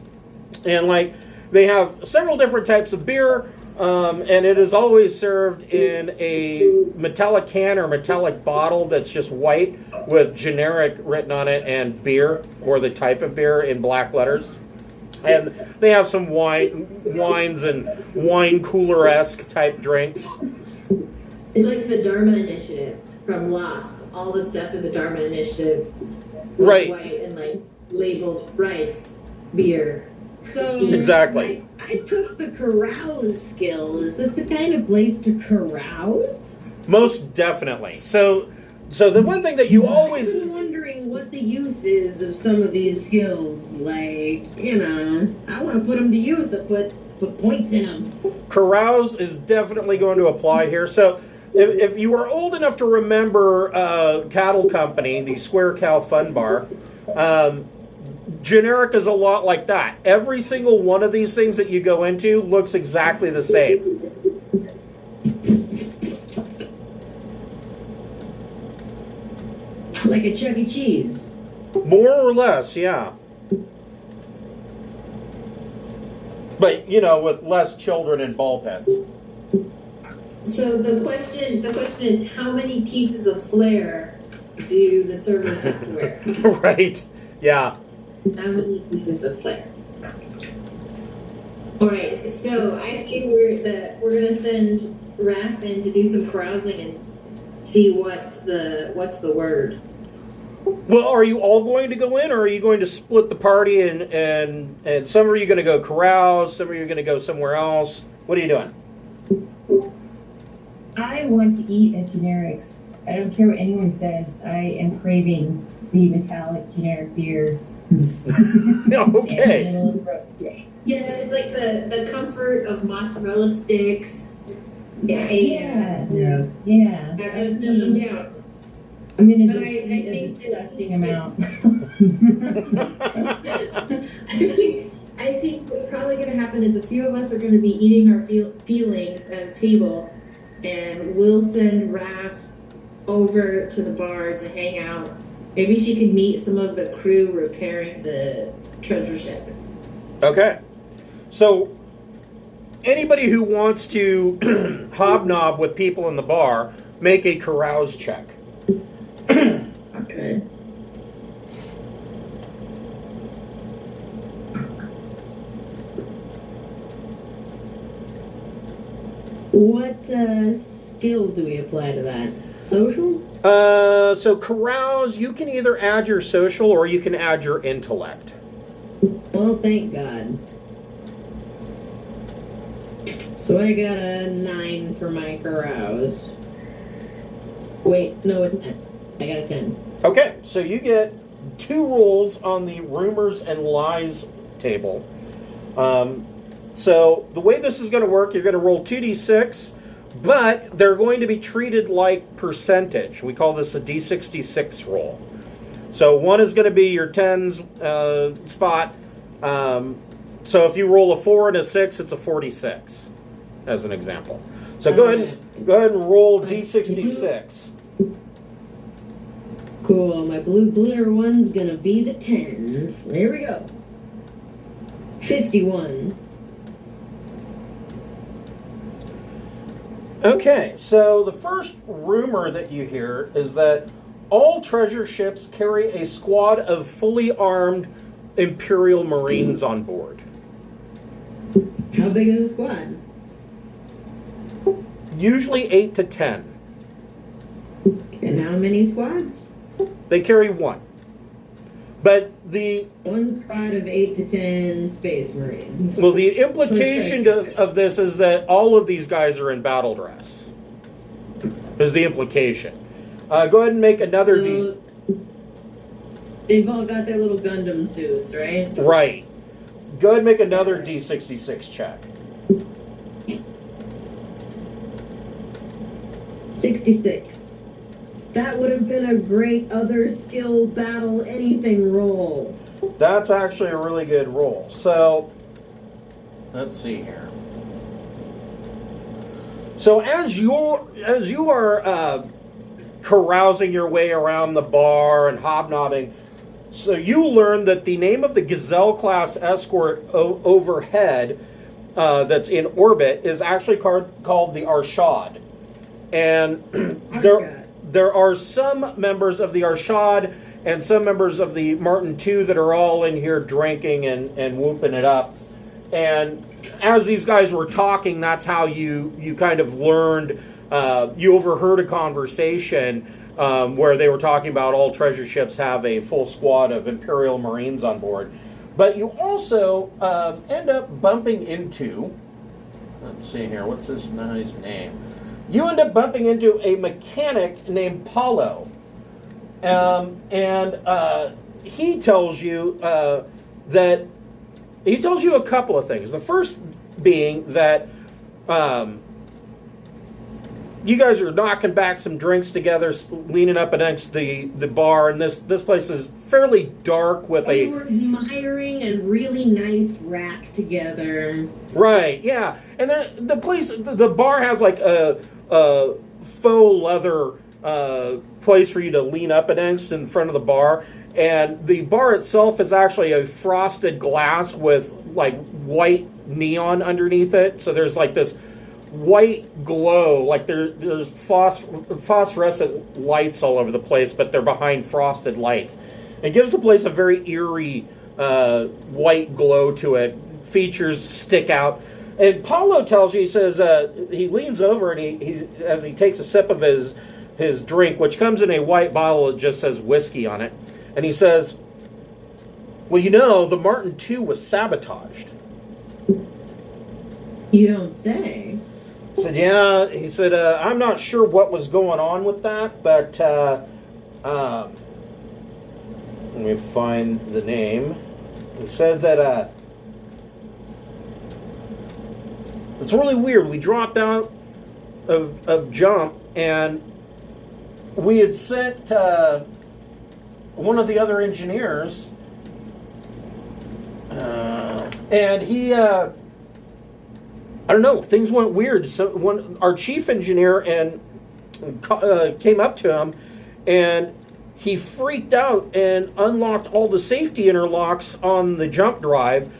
And like, they have several different types of beer, and it is always served in a metallic can or metallic bottle that's just white with generic written on it and beer, or the type of beer, in black letters. And they have some wines and wine cooler-esque type drinks. It's like the Dharma Initiative from Lost. All the stuff in the Dharma Initiative was Right. white and like labeled rice, beer. So Exactly. I took the carouse skill. Is this the kind of place to carouse? Most definitely. So the one thing that you always... I'm wondering what the use is of some of these skills. Like, you know, I want to put them to use. I put points in them. Carouse is definitely going to apply here. So if you are old enough to remember Cattle Company, the Square Cow Fun Bar, generic is a lot like that. Every single one of these things that you go into looks exactly the same. Like a Chuck E. Cheese. More or less, yeah. But, you know, with less children and ball pens. So the question is, how many pieces of flair do the servers have to wear? Right, yeah. How many pieces of flair? All right, so I think we're gonna send Raph in to do some carousing and see what's the word. Well, are you all going to go in, or are you going to split the party and some of you going to go carouse, some of you are going to go somewhere else? What are you doing? I want to eat at generics. I don't care what anyone says. I am craving the metallic generic beer. Okay. Yeah, it's like the comfort of mozzarella sticks. Yeah. Yeah. Yeah. That kind of stuff. I'm down. I'm gonna But just I eat a think disgusting amount. I think what's probably going to happen is a few of us are going to be eating our feelings at a table, and we'll send Raph over to the bar to hang out Maybe she could meet some of the crew repairing the treasure ship. Okay. So, anybody who wants to hobnob with people in the bar, make a carouse check. Okay. What skill do we apply to that? Social? So carouse, you can either add your social or you can add your intellect. Well, thank God. So I got a 9 for my carouse. Wait, no, a 10. I got a 10. Okay, so you get 2 rolls on the rumors and lies table. So the way this is going to work, you're going to roll 2d6, but they're going to be treated like percentage. We call this a d66 roll. So 1 is going to be your 10s spot. So if you roll a 4 and a 6, it's a 46, as an example. So go ahead and roll d66. Cool, my blue glitter one's gonna be the 10s. There we go. 51. Okay, so the first rumor that you hear is that all treasure ships carry a squad of fully armed Imperial Marines on board. How big is the squad? Usually 8 to 10. And how many squads? They carry 1. But the One squad of 8 to 10 space marines. well, the implication of this is that all of these guys are in battle dress. Is the implication. Go ahead and make another So, they've all got their little Gundam suits, right? Right. Go ahead and make another D66 check. 66. That would have been a great other skill battle anything roll. That's actually a really good roll. So, let's see here. So as you are carousing your way around the bar and hobnobbing, so you learn that the name of the Gazelle-class escort overhead that's in orbit is actually called the Arshad. And there are some members of the Arshad and some members of the Martin II that are all in here drinking and whooping it up. And as these guys were talking, that's how you kind of learned, you overheard a conversation where they were talking about all treasure ships have a full squad of Imperial Marines on board. But you also end up bumping into, let's see here, what's this guy's name? You end up bumping into a mechanic named Paulo. And he tells you that he tells you a couple of things. The first being that you guys are knocking back some drinks together, leaning up against the bar, and this place is fairly dark with We were admiring a really nice rack together. Right, yeah. And then the bar has like a faux leather place for you to lean up against in front of the bar. And the bar itself is actually a frosted glass with like white neon underneath it. So there's like this white glow, like there's phosphorescent lights all over the place, but they're behind frosted lights. It gives the place a very eerie white glow to it. Features stick out. And Paulo tells you, he says, he leans over and he as he takes a sip of his drink, which comes in a white bottle that just says whiskey on it. And he says, well, you know, the Martin II was sabotaged. You don't say. I said, yeah. He said, I'm not sure what was going on with that, but let me find the name. He said that it's really weird. We dropped out of jump, and we had sent one of the other engineers, and he, I don't know, things went weird. So our chief engineer came up to him, and he freaked out and unlocked all the safety interlocks on the jump drive,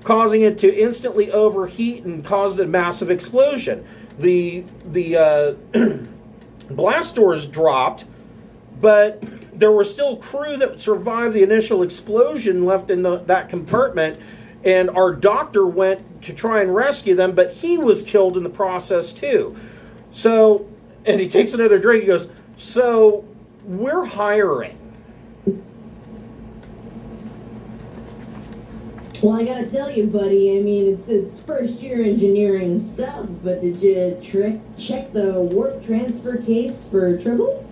causing it to instantly overheat and caused a massive explosion. The blast doors dropped, but there were still crew that survived the initial explosion left in that compartment, and our doctor went to try and rescue them, but he was killed in the process too. So, and he takes another drink, he goes, so we're hiring. Well, I gotta tell you, buddy, I mean, it's first year engineering stuff, but did you check the warp transfer case for tribbles?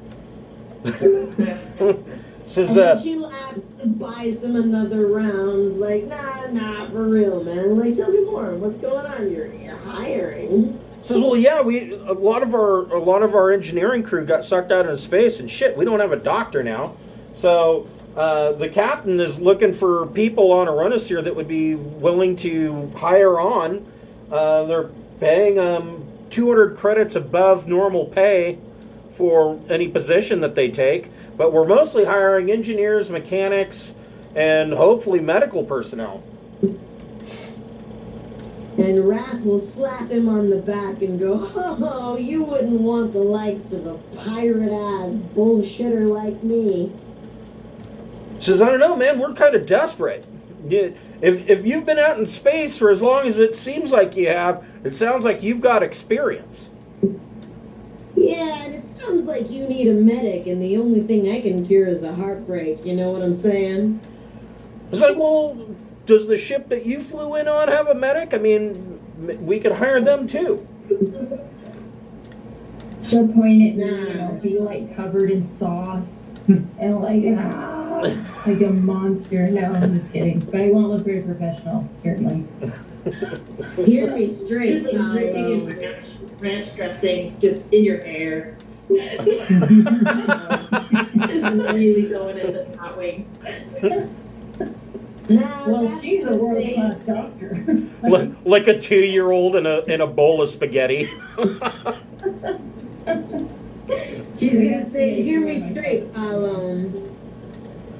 She laughs and buys him another round, like, nah, for real, man. Like, tell me more. What's going on? You're hiring. Says, well, yeah, a lot of our engineering crew got sucked out into space, and shit, we don't have a doctor now. So the captain is looking for people on Arunisiir that would be willing to hire on. They're paying 200 credits above normal pay for any position that they take, but we're mostly hiring engineers, mechanics, and hopefully medical personnel. And Raph will slap him on the back and go, oh, you wouldn't want the likes of a pirate-ass bullshitter like me. Says, I don't know, man, we're kind of desperate. If you've been out in space for as long as it seems like you have, it sounds like you've got experience. Yeah, and it sounds like you need a medic, and the only thing I can cure is a heartbreak, you know what I'm saying? It's like, well, does the ship that you flew in on have a medic? I mean, we could hire them too. She'll point at me, be like covered in sauce and like a monster. No, I'm just kidding. But I won't look very professional, certainly. Hear me straight, Just like dripping in ranch dressing just in your hair. Just really going in the hot wing. Well, she's a world-class doctor. like a 2-year-old in a bowl of spaghetti. She's gonna say, hear me straight, Paolo.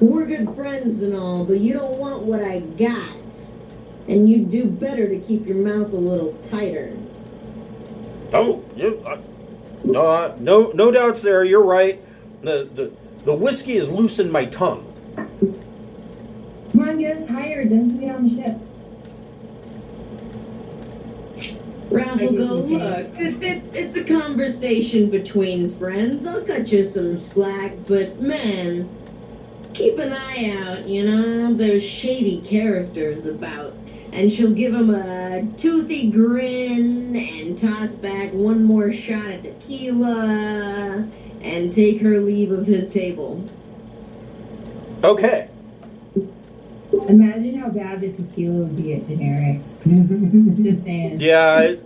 We're good friends and all, but you don't want what I got. And you'd do better to keep your mouth a little tighter. Oh, yeah, no doubts there. You're right. The whiskey has loosened my tongue. Come on, get us hired, then get on the ship. Ralph will go, look, it's a conversation between friends. I'll cut you some slack, but man, keep an eye out, you know? There's shady characters about. And she'll give him a toothy grin and toss back one more shot at tequila and take her leave of his table. Okay. Imagine how bad the tequila would be at generics. Just saying. Yeah.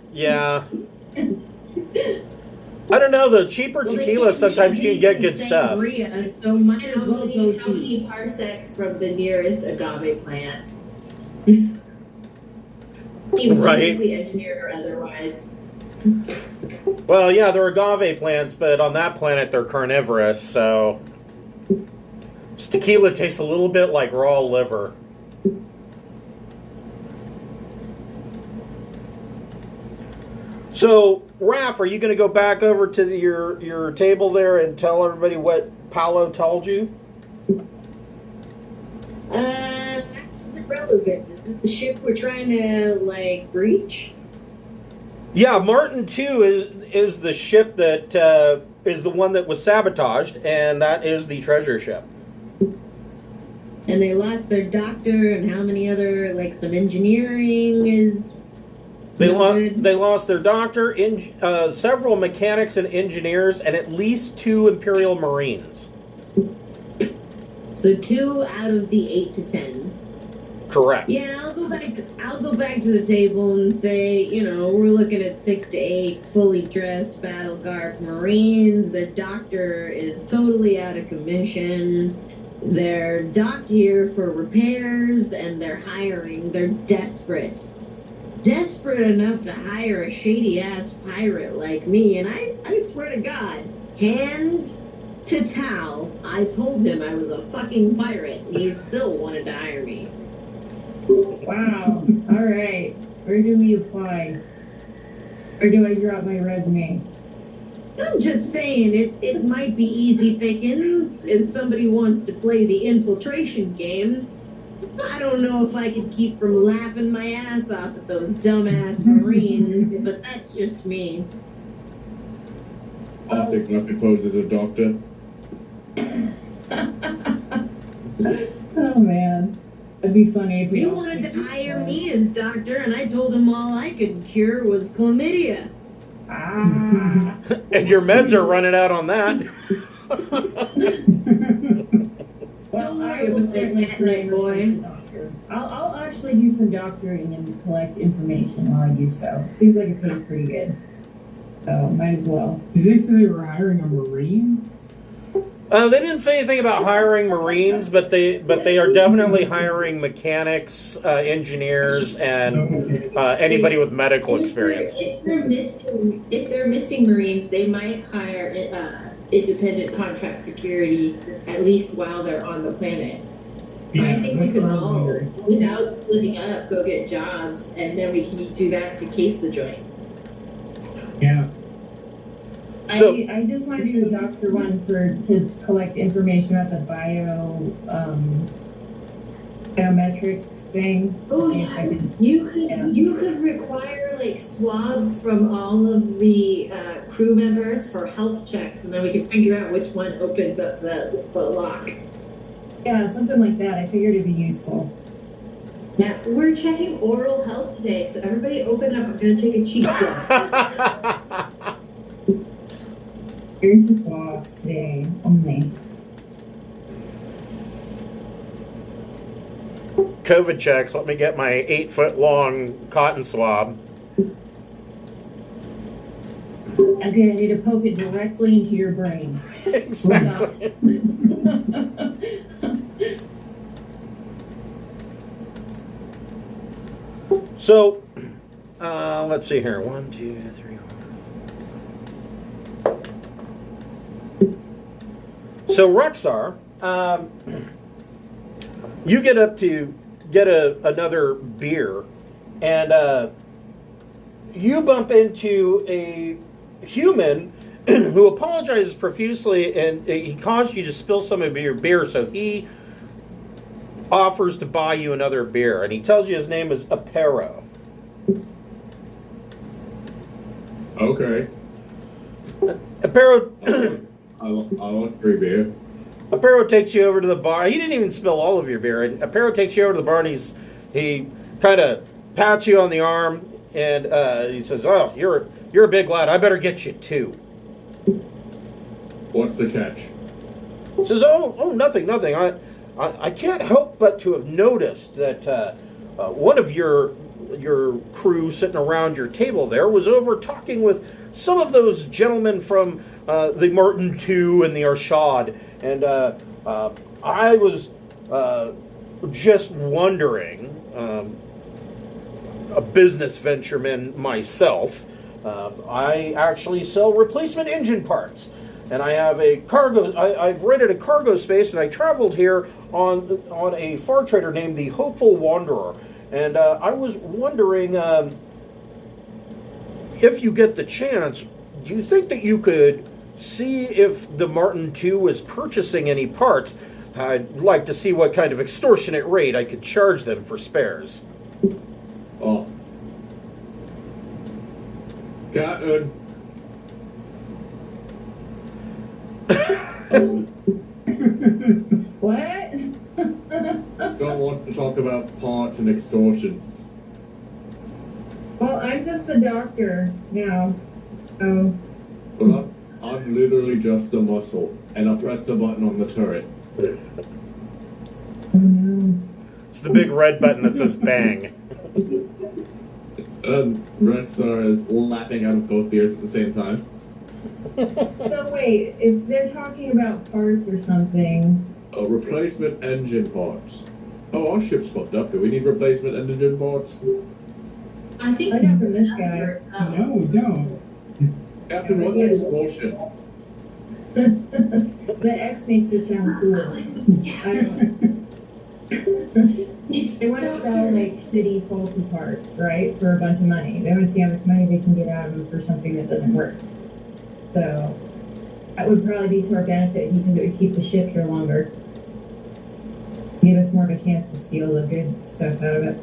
I don't know, the cheaper tequila, sometimes you can get good stuff. So might as well go How many parsecs from the nearest agave plant? Even genetically engineered or otherwise. Well, yeah, they're agave plants, but on that planet they're carnivorous, so this tequila tastes a little bit like raw liver. So, Raph, are you going to go back over to your table there and tell everybody what Paolo told you? Irrelevant. Is it the ship we're trying to, like, breach? Yeah, Martin 2 is the ship that is the one that was sabotaged, and that is the treasure ship. And they lost their doctor, and how many other, like, some engineering is... They lost their doctor, several mechanics and engineers, and at least 2 Imperial Marines. So 2 out of the 8 to 10. Correct. Yeah, I'll go back to the table and say, you know, we're looking at 6 to 8 fully dressed battle garb Marines. Their doctor is totally out of commission. They're docked here for repairs, and they're hiring. They're desperate. Desperate enough to hire a shady-ass pirate like me, and I swear to God, hand To Tal, I told him I was a fucking pirate, and he still wanted to hire me. Wow. All right. Where do we apply? Or do I drop my resume? I'm just saying, it might be easy pickings if somebody wants to play the infiltration game. I don't know if I could keep from laughing my ass off at those dumbass Marines, but that's just me. I'll take my pose as a doctor. Oh man. That'd be funny if we He all wanted to switched hire sides. me as doctor, and I told him all I could cure was chlamydia. Ah. And your meds are running out on that. Well, Don't I worry will about that, certainly Matt, try and boy. replace the doctor. I'll actually do some doctoring and collect information while I do so. Seems like it pays pretty good. So, might as well. Did they say they were hiring a Marine? They didn't say anything about hiring Marines, but they are definitely hiring mechanics, engineers, and anybody with medical experience. If they're missing Marines, they might hire independent contract security at least while they're on the planet. I think we that's could what I was all, wondering. without splitting up, go get jobs, and then we can do that to case the joint. Yeah. So- I just want to do the doctor one to collect information about the biometric thing. Oh See if I yeah, can- you could require like swabs from all of the crew members for health checks, and then we can figure out which one opens up the lock. Yeah, something like that. I figured it'd be useful. Now we're checking oral health today, so everybody open up. I'm gonna take a cheek swab. Here's the floss today only. COVID checks. Let me get my 8-foot long cotton swab. Okay, I need to poke it directly into your brain. Exactly. So, let's see here. 1, 2, 3, 4. So, Rexar, you get up to get another beer, and you bump into a human who apologizes profusely, and he caused you to spill some of your beer, so he offers to buy you another beer, and he tells you his name is Apero. Okay. Apero I want free beer. Apero takes you over to the bar. He didn't even spill all of your beer. And Apero takes you over to the bar, and he kind of pats you on the arm, and he says, "Oh, you're a big lad. I better get you two." What's the catch? He says, "Oh, nothing. I can't help but to have noticed that one of your crew sitting around your table there was over talking with some of those gentlemen from the Martin II and the Arshad, and I was just wondering, a business ventureman myself, I actually sell replacement engine parts. And I have a cargo. I've rented a cargo space, and I traveled here on a far trader named the Hopeful Wanderer. And I was wondering, if you get the chance, do you think that you could see if the Martin II was purchasing any parts? I'd like to see what kind of extortionate rate I could charge them for spares. Oh. Captain. What? Scott wants to talk about parts and extortions. Well, I'm just the doctor now. Well, I'm literally just a muscle, and I press the button on the turret. It's the big red button that says bang. Rexar is lapping out of both beers at the same time. So wait, if they're talking about parts or something, Replacement engine parts. Oh, our ship's fucked up. Do we need replacement engine parts? I think I know from this guy. No, we don't. Captain, what's extortion? The X makes it sound cool. I don't know. They want to sell like shitty faulty parts, right? For a bunch of money. They want to see how much money they can get out of them for something that doesn't work. So that would probably be to our benefit because it would keep the ship here longer. Give us more of a chance to steal the good stuff out of it.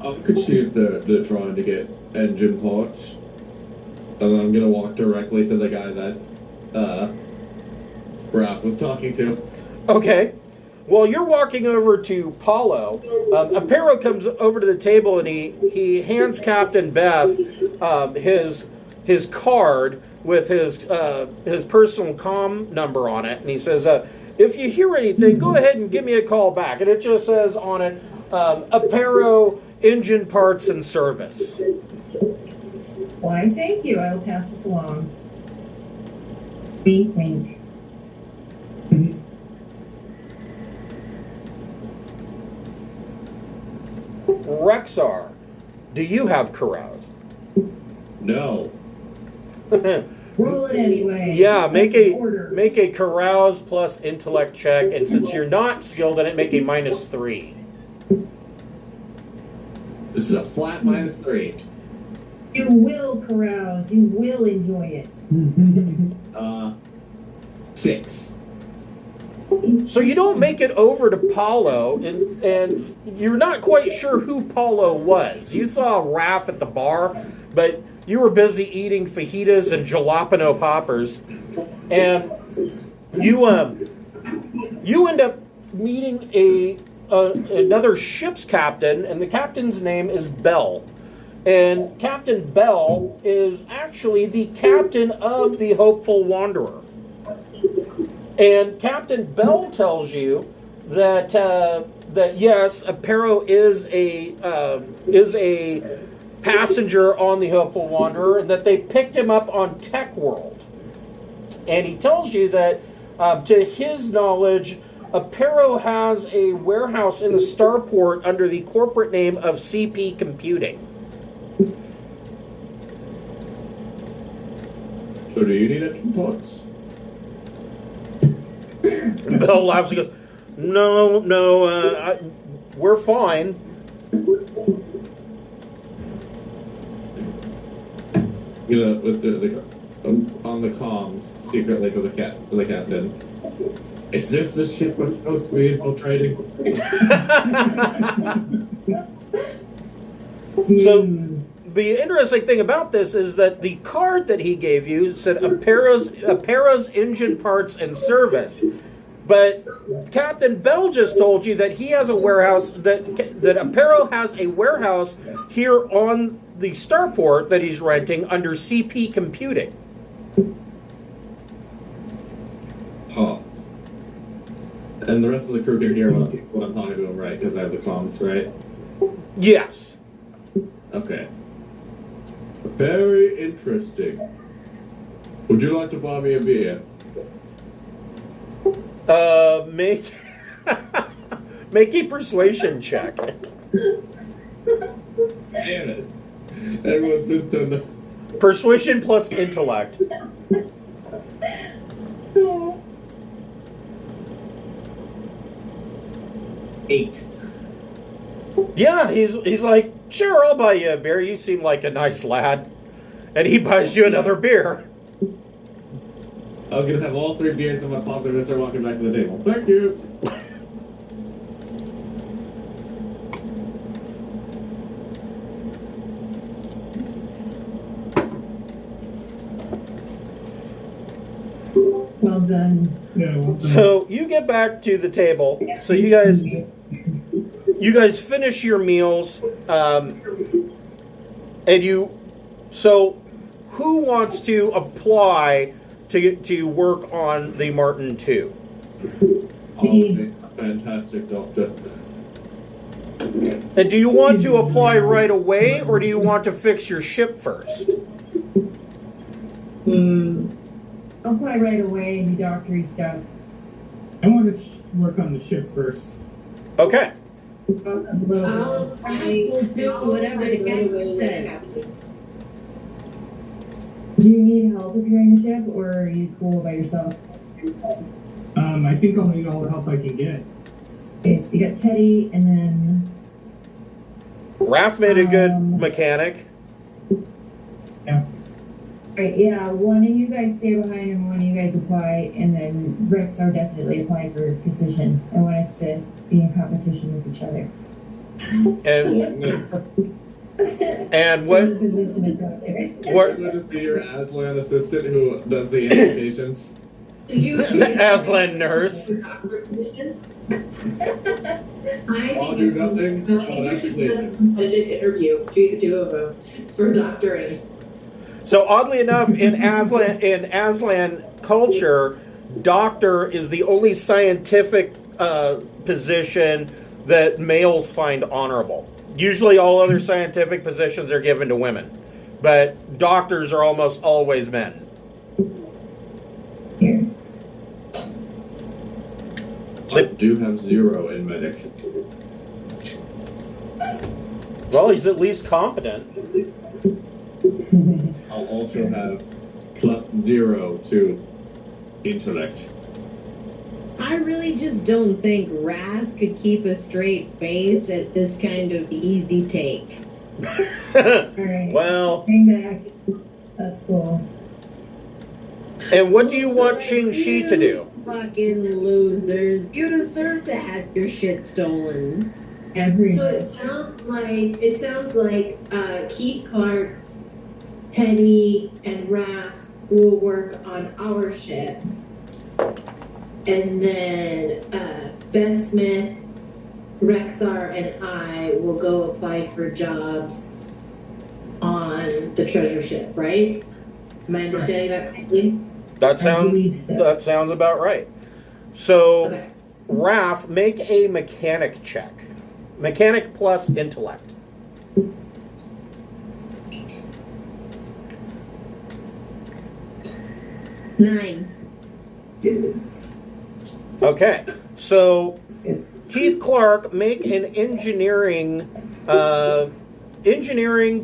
I could choose the trying to get engine parts. And I'm gonna walk directly to the guy that Ralph was talking to. Okay. Well, you're walking over to Paulo. Impero comes over to the table and he hands Captain Beth his card with his personal comm number on it, and he says, "If you hear anything, go ahead and give me a call back." And it just says on it, "Impero Engine Parts and Service." Why, thank you. I will pass this along. Wink, wink. Rexar, do you have carouse? No. Roll it anyway. Yeah, make Order. a carouse plus intellect check, and since you're not skilled in it, make a -3. This is a flat -3. You will carouse. You will enjoy it. 6. So you don't make it over to Paulo, and you're not quite sure who Paulo was. You saw Raph at the bar, but you were busy eating fajitas and jalapeno poppers, and you end up meeting another ship's captain, and the captain's name is Bell. And Captain Bell is actually the captain of the Hopeful Wanderer. And Captain Bell tells you that yes, Impero is a passenger on the Hopeful Wanderer, and that they picked him up on Tech World. And he tells you that, to his knowledge, Impero has a warehouse in the starport under the corporate name of CP Computing. So do you need engine parts? Bell laughs and goes, No, we're fine. You know, with on the comms secretly to the captain. Is this the ship we're supposed to be infiltrating? So the interesting thing about this is that the card that he gave you said Impero's Engine Parts and Service. But Captain Bell just told you that he has a warehouse, that Impero has a warehouse here on the starport that he's renting under CP Computing. Huh. And the rest of the crew can hear what I'm talking to them, right? Because I have the comms, right? Yes. Okay. Very interesting. Would you like to buy me a beer? Make make a persuasion check. Damn it. Everyone's been so the... Persuasion plus intellect. Eight. Yeah, he's like, sure, I'll buy you a beer. You seem like a nice lad. And he buys you another beer. I'm gonna have all 3 beers. I'm gonna pop them and start walking back to the table. Thank you. Well done. Yeah, well done. So you get back to the table. So you guys finish your meals, and you. So, who wants to apply to work on the Martin II? Oh, a fantastic doctor. And do you want to apply right away, or do you want to fix your ship first? I'll fly right away and do doctory stuff. I want to work on the ship first. Okay. I will do whatever the captain says. Do you need help help if you're in the ship, or are you cool by yourself? I think I'll need all the help I can get. Okay, so you got Teddy, and then Raph made a good mechanic. Yeah. right, yeah, one of you guys stay behind and one of you guys apply, and then Rexar definitely apply for precision. I want us to be in competition with each other. And what? What? I'll just be your Aslan assistant who does the invitations. Aslan nurse. I'll do nothing. I think you should have a competitive interview between the two of them for doctoring. So oddly enough, in Aslan culture, doctor is the only scientific position that males find honorable. Usually all other scientific positions are given to women, but doctors are almost always men. I do have 0 in medic. Well, he's at least competent. I'll also have +0 to intellect. I really just don't think Raph could keep a straight face at this kind of easy take. Alright. Well, Bring back. That's cool. and what do you want Ching-Shi to do? Fucking losers. You deserve to have your shit stolen. Every So it sounds like Keith Clark, Teddy, and Raph will work on our ship, and then Beth Smith, Rexar, and I will go apply for jobs on the treasure ship. Right? Am I understanding that correctly? That sounds about right. So, Okay. Raph, make a mechanic check. Mechanic plus intellect. Nine. Okay, so Keith Clark, make an engineering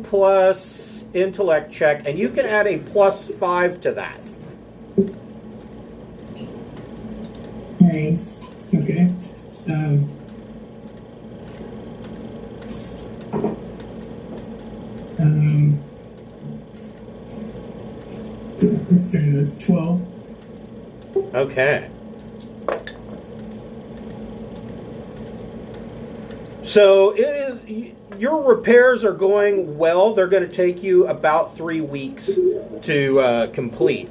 plus intellect check, and you can add a +5 to that. Nice. Okay. So that's 12. Okay. So it is. Your repairs are going well. They're going to take you about 3 weeks to complete.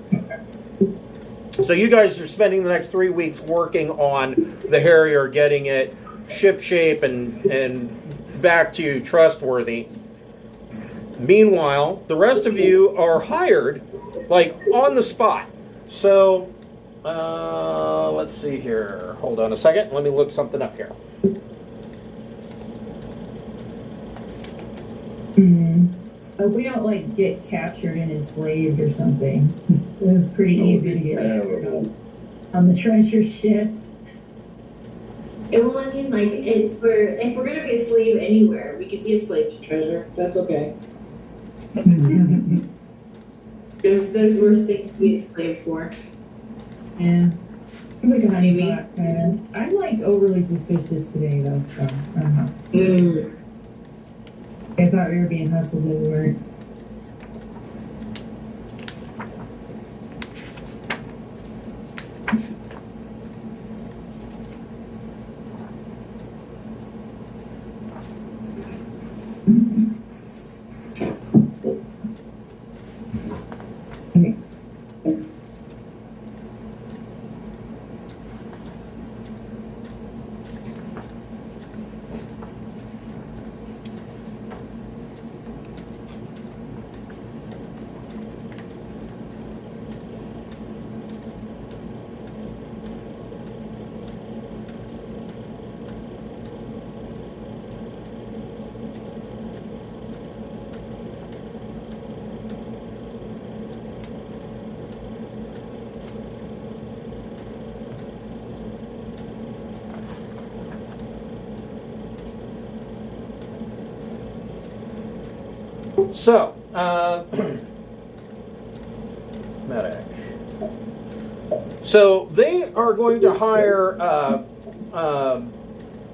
So you guys are spending the next 3 weeks working on the Harrier, getting it ship shape and back to trustworthy. Meanwhile, the rest of you are hired, like, on the spot. So, let's see here. Hold on a second. Let me look something up here. Hope we don't, like, get captured and enslaved or something. It was pretty easy to get captured on the treasure ship. Well, I mean, like, if we're gonna be a slave anywhere, we could be a slave to treasure. That's okay. There's worse things to be a slave for. Yeah. It's like a honeypot, kind of. I'm, like, overly suspicious today, though, so I don't know. I thought we were being hustled, but we weren't. So, medic. So they are going to hire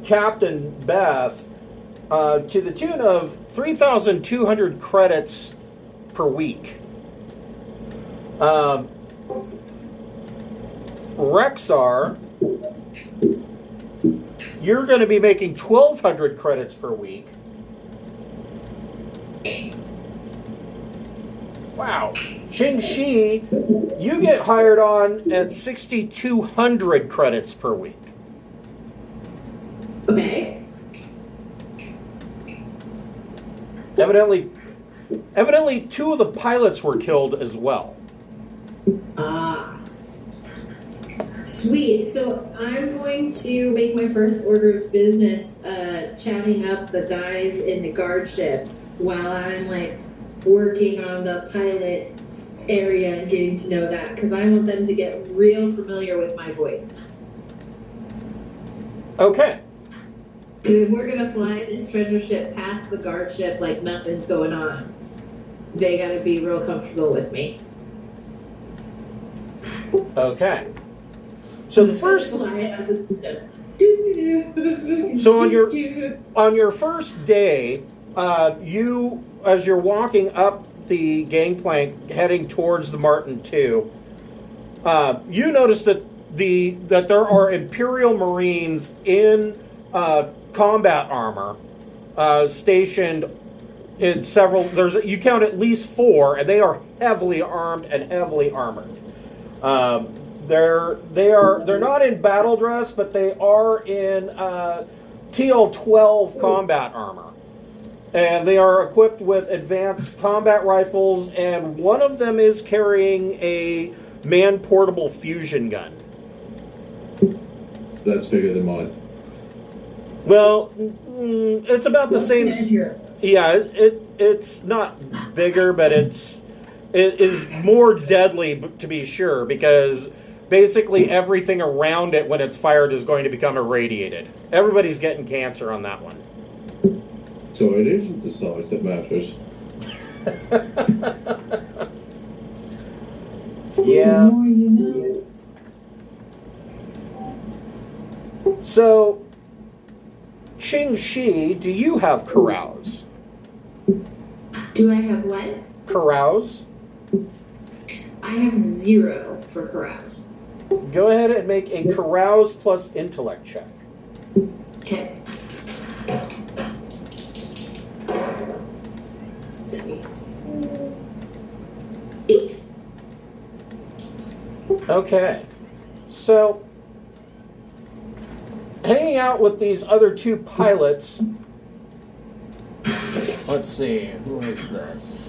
Captain Beth to the tune of 3,200 credits per week. Rexar, you're going to be making 1,200 credits per week. Wow. Ching Shi, you get hired on at 6,200 credits per week. Okay. Evidently, two of the pilots were killed as well. Ah. Sweet. So I'm going to make my first order of business chatting up the guys in the guard ship while I'm like working on the pilot area and getting to know that, because I want them to get real familiar with my voice. Okay. If we're gonna fly this treasure ship past the guard ship like nothing's going on, they gotta be real comfortable with me. Okay. So the first So on your first day, you, as you're walking up the gangplank heading towards the Martin II, you notice that there are Imperial Marines in combat armor stationed in several. You count at least 4, and they are heavily armed and heavily armored. They're not in battle dress, but they are in TL-12 combat armor. And they are equipped with advanced combat rifles, and one of them is carrying a man-portable fusion gun. That's bigger than mine. Well, it's about the same. Yeah, it's not bigger, but it is more deadly, to be sure, because basically everything around it when it's fired is going to become irradiated. Everybody's getting cancer on that one. So it isn't the size that matters. Yeah. So, Ching Shi, do you have carouse? Do I have what? Carouse? I have 0 for carouse. Go ahead and make a carouse plus intellect check. Okay. Eight. Okay. So, hanging out with these other 2 pilots. Let's see, who is this?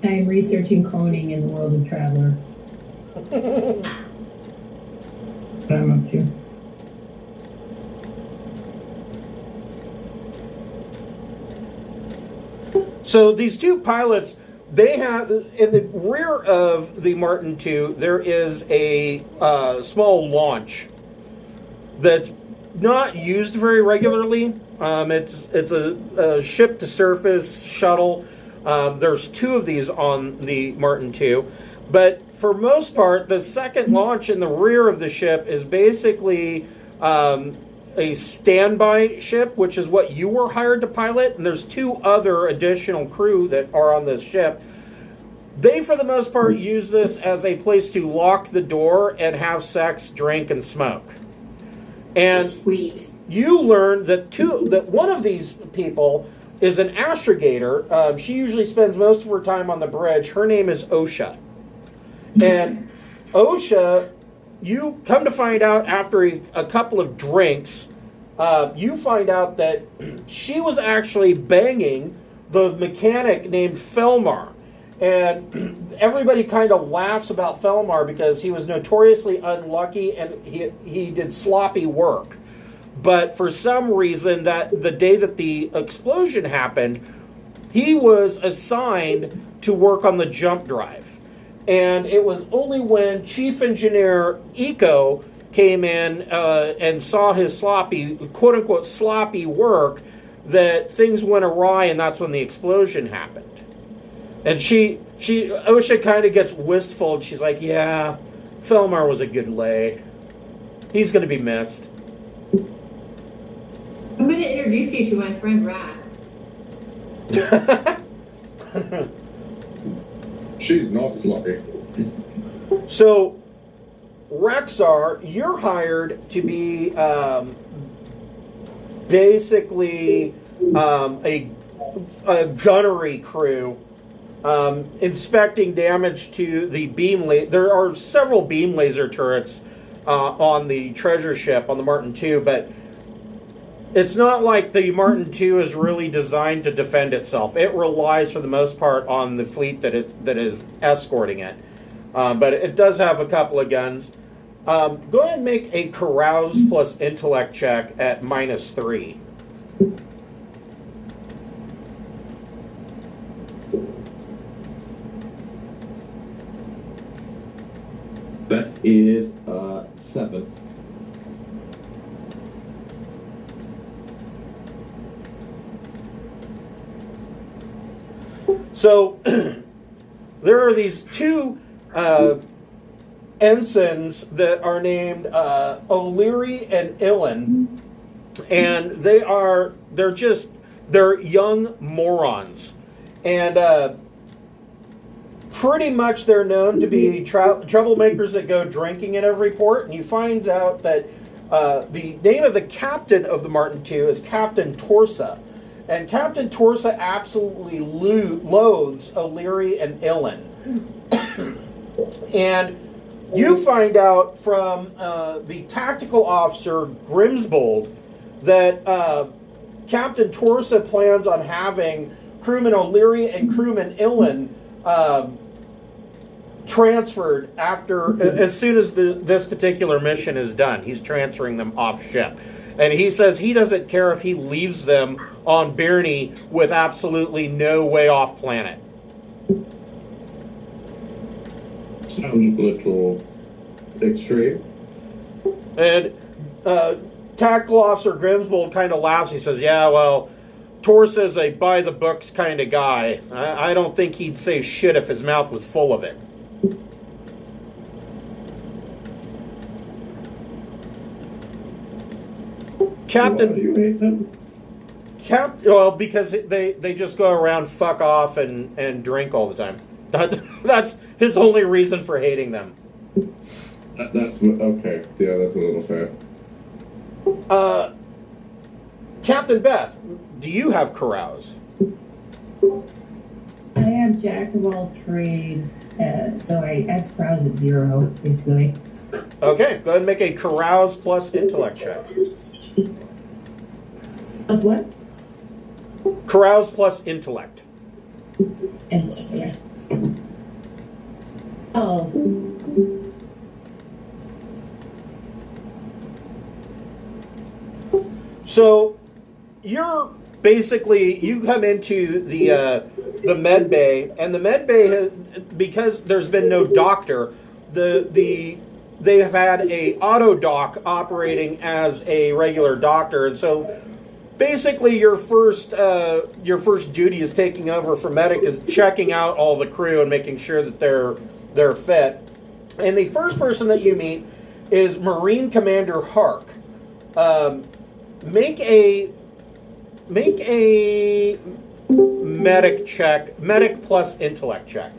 I'm researching cloning in the world of Traveler. What I'm up to. So these 2 pilots, they have, in the rear of the Martin II, there is a small launch that's not used very regularly. It's a ship-to-surface shuttle. There's 2 of these on the Martin II. But for most part, the second launch in the rear of the ship is basically a standby ship, which is what you were hired to pilot. And there's 2 other additional crew that are on this ship. They, for the most part, use this as a place to lock the door and have sex, drink, and smoke. And Sweet. You learn that one of these people is an astrogator. She usually spends most of her time on the bridge. Her name is Osha. And Osha, you come to find out after a couple of drinks, you find out that she was actually banging the mechanic named Felmar. And everybody kind of laughs about Felmar because he was notoriously unlucky and he did sloppy work. But for some reason, that the day that the explosion happened, he was assigned to work on the jump drive. And it was only when Chief Engineer Eco came in and saw his sloppy, quote-unquote, sloppy work that things went awry, and that's when the explosion happened. And OSHA kind of gets wistful, and she's like, yeah, Felmar was a good lay. He's going to be missed. I'm going to introduce you to my friend Raph. She's not sloppy. So, Rexar, you're hired to be basically a gunnery crew inspecting damage to the beam laser. There are several beam laser turrets on the treasure ship, on the Martin II, but it's not like the Martin II is really designed to defend itself. It relies, for the most part, on the fleet that is escorting it. But it does have a couple of guns. Go ahead and make a carouse plus intellect check at -3. That is 7. So there are these two ensigns that are named O'Leary and Illen, and they're young morons, and pretty much they're known to be troublemakers that go drinking at every port. And you find out that the name of the captain of the Martin II is Captain Torsa. And Captain Torsa absolutely loathes O'Leary and Illen. And you find out from the tactical officer Grimsbold that Captain Torsa plans on having crewman O'Leary and crewman Illen transferred as soon as this particular mission is done. He's transferring them off ship. And he says he doesn't care if he leaves them on Birney with absolutely no way off planet. Sounds a little extreme. And Tactical Officer Grimsbold kind of laughs. He says, yeah, well, Torsa's a by-the-books kind of guy. I don't think he'd say shit if his mouth was full of it. Captain, why do you hate them? well, because they just go around fuck off and drink all the time. That's his only reason for hating them. That's okay. Yeah, that's a little fair. Captain Beth, do you have carouse? I am jack of all trades, so I add carouse at 0, basically. Okay, go ahead and make a carouse plus intellect check. Plus what? Carouse plus intellect. Yeah. Oh. So you're basically, you come into the med bay, and the med bay has, because there's been no doctor, they have had a auto doc operating as a regular doctor, and so basically your first duty is taking over for medic is checking out all the crew and making sure that they're fit. And the first person that you meet is Marine Commander Hark. Make a medic check, medic plus intellect check.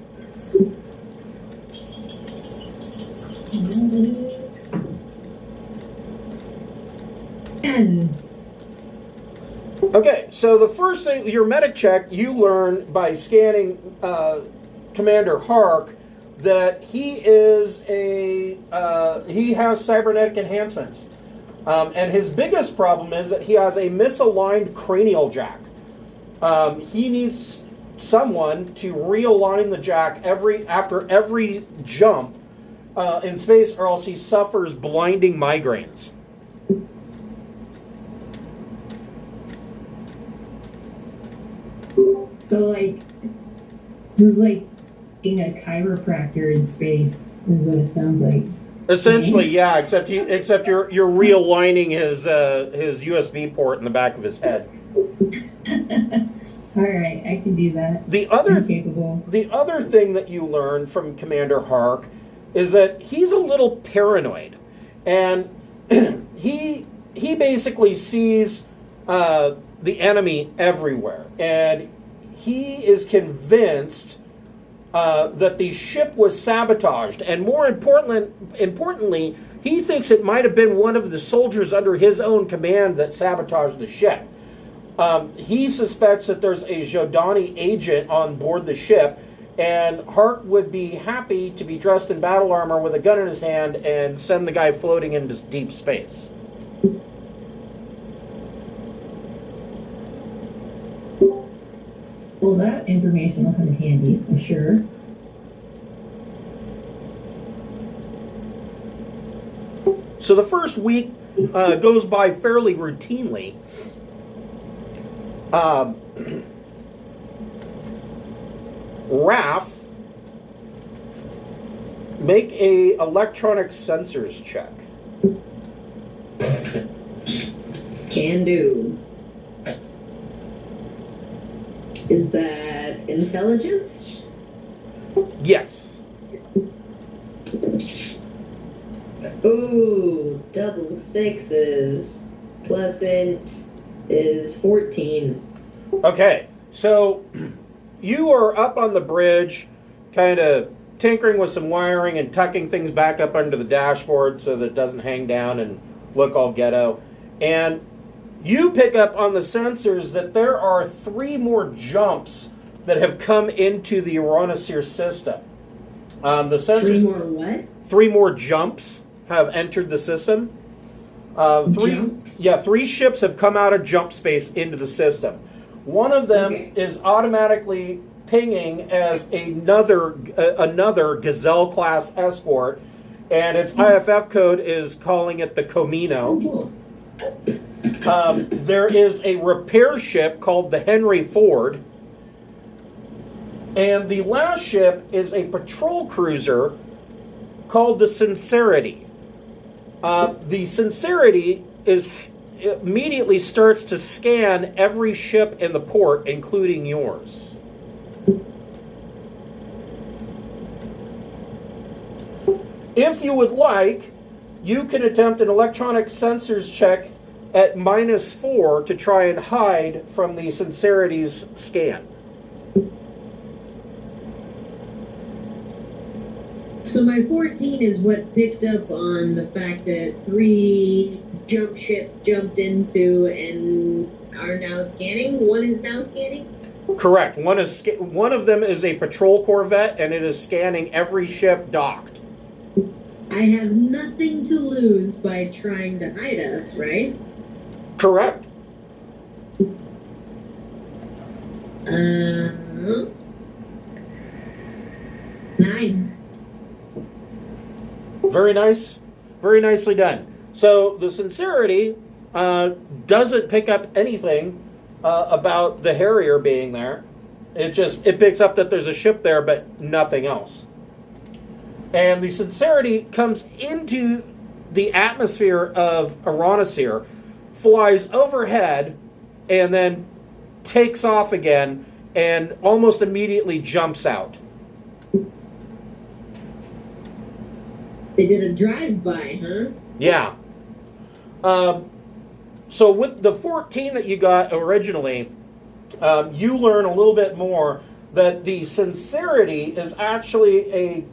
Okay, so the first thing, your medic check, you learn by scanning Commander Hark that he is he has cybernetic enhancements. And his biggest problem is that he has a misaligned cranial jack. He needs someone to realign the jack after every jump in space, or else he suffers blinding migraines. So, like, this is like being a chiropractor in space, is what it sounds like. Essentially, yeah. Except you're realigning his USB port in the back of his head. All right, I can do that. I'm capable. The other thing that you learn from Commander Hark is that he's a little paranoid, and he basically sees the enemy everywhere, and he is convinced that the ship was sabotaged, and more importantly, he thinks it might have been one of the soldiers under his own command that sabotaged the ship. He suspects that there's a Jodani agent on board the ship, and Hart would be happy to be dressed in battle armor with a gun in his hand and send the guy floating into deep space. Well, that information will come in handy, I'm sure. So the first week goes by fairly routinely. Raph, make a electronic sensors check. Can do. Is that intelligence? Yes. Ooh, double sixes. Plus int is 14. Okay, so you are up on the bridge, kind of tinkering with some wiring and tucking things back up under the dashboard so that it doesn't hang down and look all ghetto. And you pick up on the sensors that there are 3 more jumps that have come into the Arunisiir system. The sensors, 3 more what? 3 more jumps have entered the system. Jumps? Yeah, 3 ships have come out of jump space into the system. One of them is automatically pinging as another Gazelle class escort, and its IFF code is calling it the Comino. There is a repair ship called the Henry Ford, and the last ship is a patrol cruiser called the Sincerity. The Sincerity immediately starts to scan every ship in the port, including yours. If you would like, you can attempt an electronic sensors check at -4 to try and hide from the Sincerity's scan. So my 14 is what picked up on the fact that 3 jump ships jumped into and are now scanning. 1 is now scanning? Correct. One of them is a patrol corvette, and it is scanning every ship docked. I have nothing to lose by trying to hide us, right? Correct. 9. Very nice. Very nicely done. So the Sincerity doesn't pick up anything about the Harrier being there. It picks up that there's a ship there, but nothing else. And the Sincerity comes into the atmosphere of Arunisiir, flies overhead, and then takes off again, and almost immediately jumps out. They did a drive-by, huh? Yeah. So with the 14 that you got originally, you learn a little bit more that the Sincerity is actually a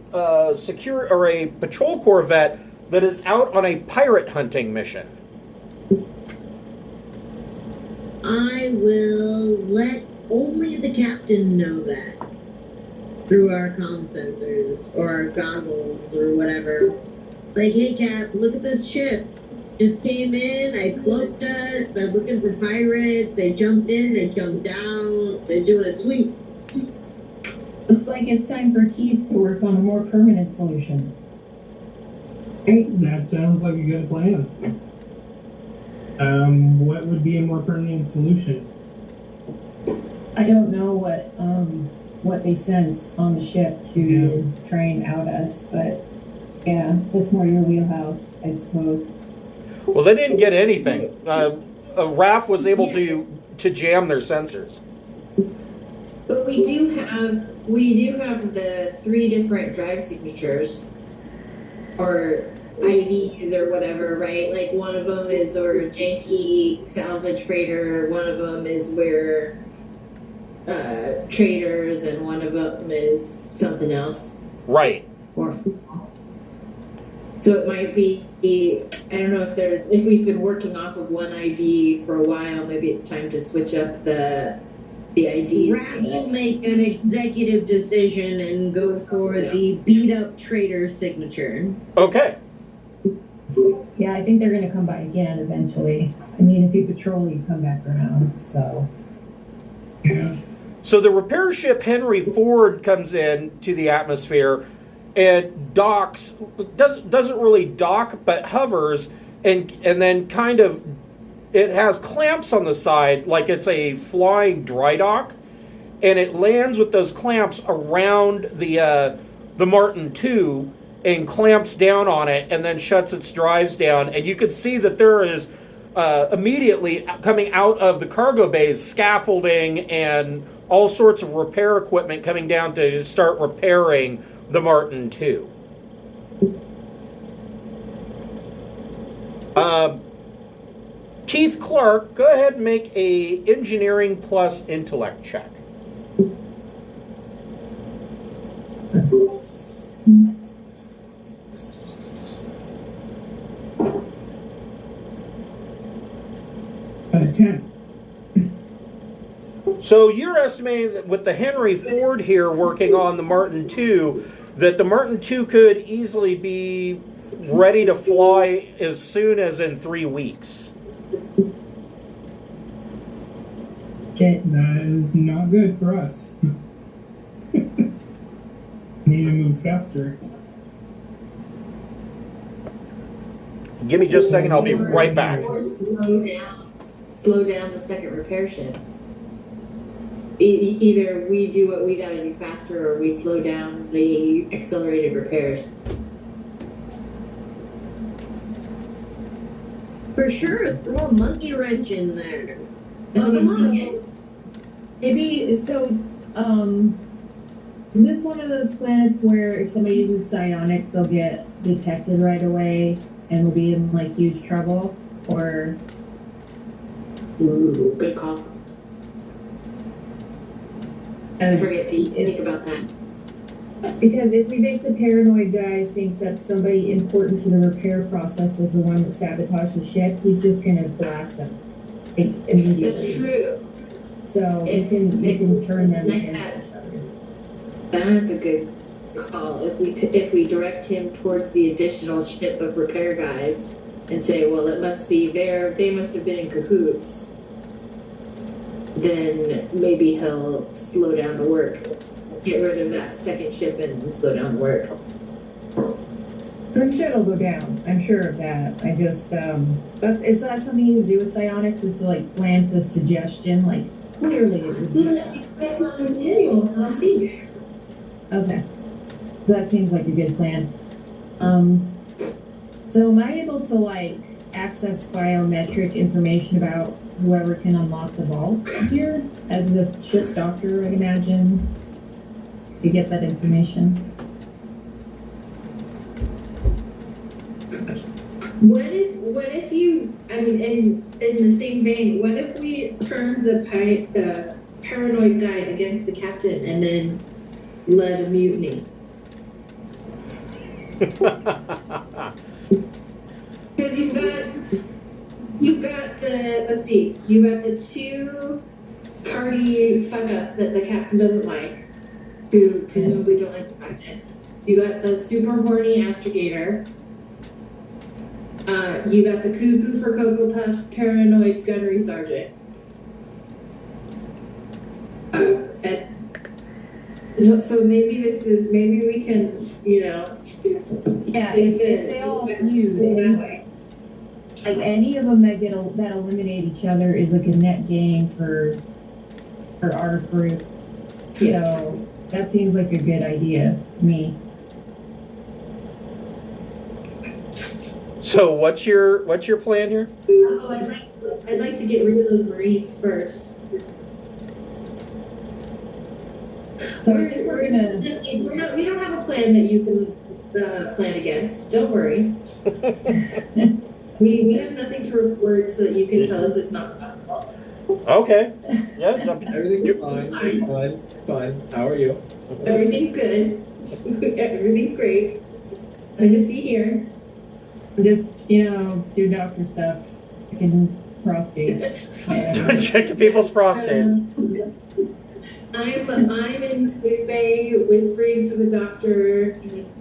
patrol corvette that is out on a pirate hunting mission. I will let only the captain know that through our comm sensors or our goggles or whatever. Like, hey, Cap, look at this ship. Just came in, I cloaked us, they're looking for pirates, they jumped in, they jumped down, they're doing a sweep. Looks like it's time for Keith to work on a more permanent solution. Right? That sounds like a good plan. What would be a more permanent solution? I don't know what they sense on the ship to try and out us, but yeah, that's more your wheelhouse, I suppose. Well, they didn't get anything. Raph was able to jam their sensors. But we do have the 3 different drive signatures, or IDs or whatever, right? Like one of them is our janky salvage freighter, one of them is where traders, and one of them is something else. Right. So it might be, I don't know if we've been working off of one ID for a while, maybe it's time to switch up the IDs. Rat will make an executive decision and go for the beat up trader signature. Okay. Yeah, I think they're going to come by again eventually. I mean, if you patrol, you come back around, so. Yeah. So the repair ship Henry Ford comes in to the atmosphere and docks, doesn't really dock, but hovers, and then kind of, it has clamps on the side like it's a flying dry dock, and it lands with those clamps around the Martin II and clamps down on it and then shuts its drives down. And you can see that there is immediately coming out of the cargo bays scaffolding and all sorts of repair equipment coming down to start repairing the Martin II. Keith Clark, go ahead and make a engineering plus intellect check. Uh, 10. So you're estimating that with the Henry Ford here working on the Martin II, that the Martin II could easily be ready to fly as soon as in 3 weeks. Shit. That is not good for us. Need to move faster. Give me just a second, I'll be right back. Or slow down the second repair ship. Either we do what we gotta do faster, or we slow down the accelerated repairs. For sure, throw a monkey wrench in there. That's what I'm thinking. Maybe, so, is this one of those planets where if somebody uses psionics, they'll get detected right away and will be in, like, huge trouble? Or... Ooh, good call. I forget to think about that. Because if we make the paranoid guy think that somebody important to the repair process was the one that sabotaged the ship, he's just going to blast them immediately. That's true. So you can turn them against each other. That's a good call. If we direct him towards the additional ship of repair guys and say, well, it must be they must have been in cahoots, then maybe he'll slow down the work. Get rid of that second ship and slow down the work. I'm sure it'll go down. I'm sure of that. I just, is that something you can do with psionics, is to, like, plant a suggestion, like, clearly it was Okay. So that seems like a good plan. So am I able to, like, access biometric information about whoever can unlock the vault here? As the ship's doctor, I'd imagine, to get that information. What if you, I mean, in the same vein, what if we turn the paranoid guy against the captain and then led a mutiny? Because you've got the two party fuck-ups that the captain doesn't like, who presumably don't like the captain. You got the super horny astrogator. You got the cuckoo for Cocoa Puffs paranoid gunnery sergeant. So maybe we can, Yeah, if they all feud, like any of them that eliminate each other is like a net gain for our group. So that seems like a good idea to me. So what's your plan here? I'd like to get rid of those Marines first. We don't have a plan that you can plan against. Don't worry. we have nothing to report so that you can tell us it's not possible. Okay. Yeah. Everything's fine. How are you? Everything's good. Everything's great. Nothing to see here. Just, do doctor stuff. Checking prostate. Checking people's prostates. I'm in sick bay whispering to the doctor,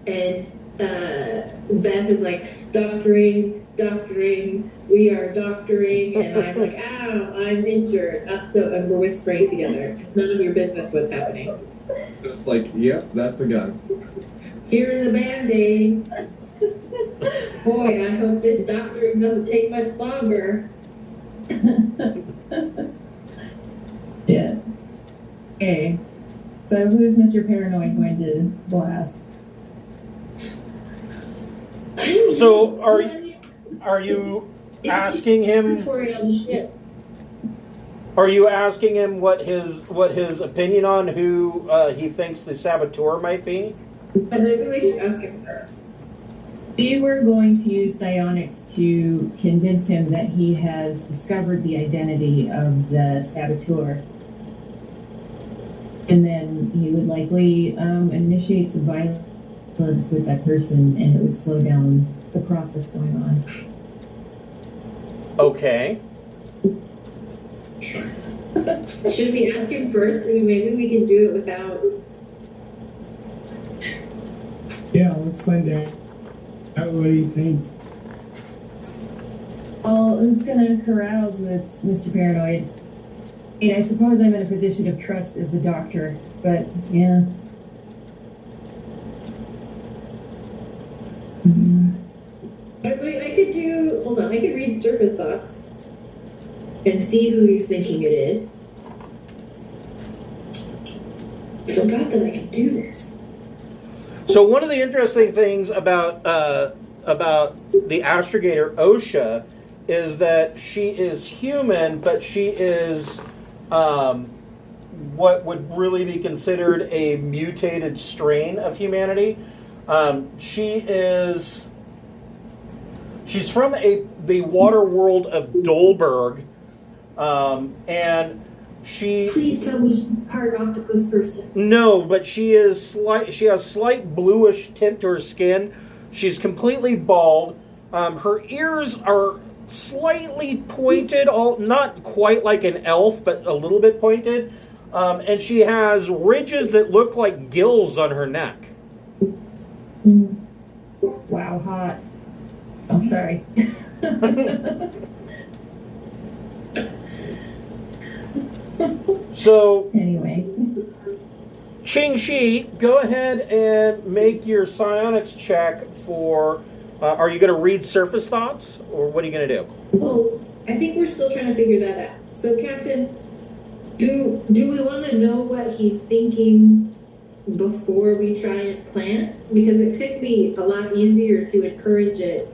and Beth is like, doctoring, we are doctoring, and I'm like, ow, I'm injured. And we're whispering together. None of your business what's happening. So it's like, yep, that's a gun. Here's a Band-Aid. Boy, I hope this doctoring doesn't take much longer. Yeah. Okay. So who's Mr. Paranoid going to blast? So are you asking him? Are you asking him what his opinion on who he thinks the saboteur might be? And maybe we should ask him first. We were going to use psionics to convince him that he has discovered the identity of the saboteur. And then he would likely initiate some violence with that person, and it would slow down the process going on. Okay. Should we ask him first? I mean, maybe we can do it without. Yeah, let's find out what he thinks. Well, who's gonna carouse with Mr. Paranoid? I mean, I suppose I'm in a position of trust as the doctor, but yeah. I could do. Hold on, I could read surface thoughts and see who he's thinking it is. I forgot that I could do this. So one of the interesting things about the astrogator Osha is that she is human, but she is what would really be considered a mutated strain of humanity. She's from the water world of Dolberg, and she. Please tell me she's part octopus person. No, but she has slight bluish tint to her skin. She's completely bald. Her ears are slightly pointed, not quite like an elf, but a little bit pointed. And she has ridges that look like gills on her neck. Wow, hot. I'm sorry. So, anyway. Ching Shi, go ahead and make your psionics check for. Are you going to read surface thoughts, or what are you going to do? Well, I think we're still trying to figure that out. So, Captain, do we want to know what he's thinking before we try and plant? Because it could be a lot easier to encourage it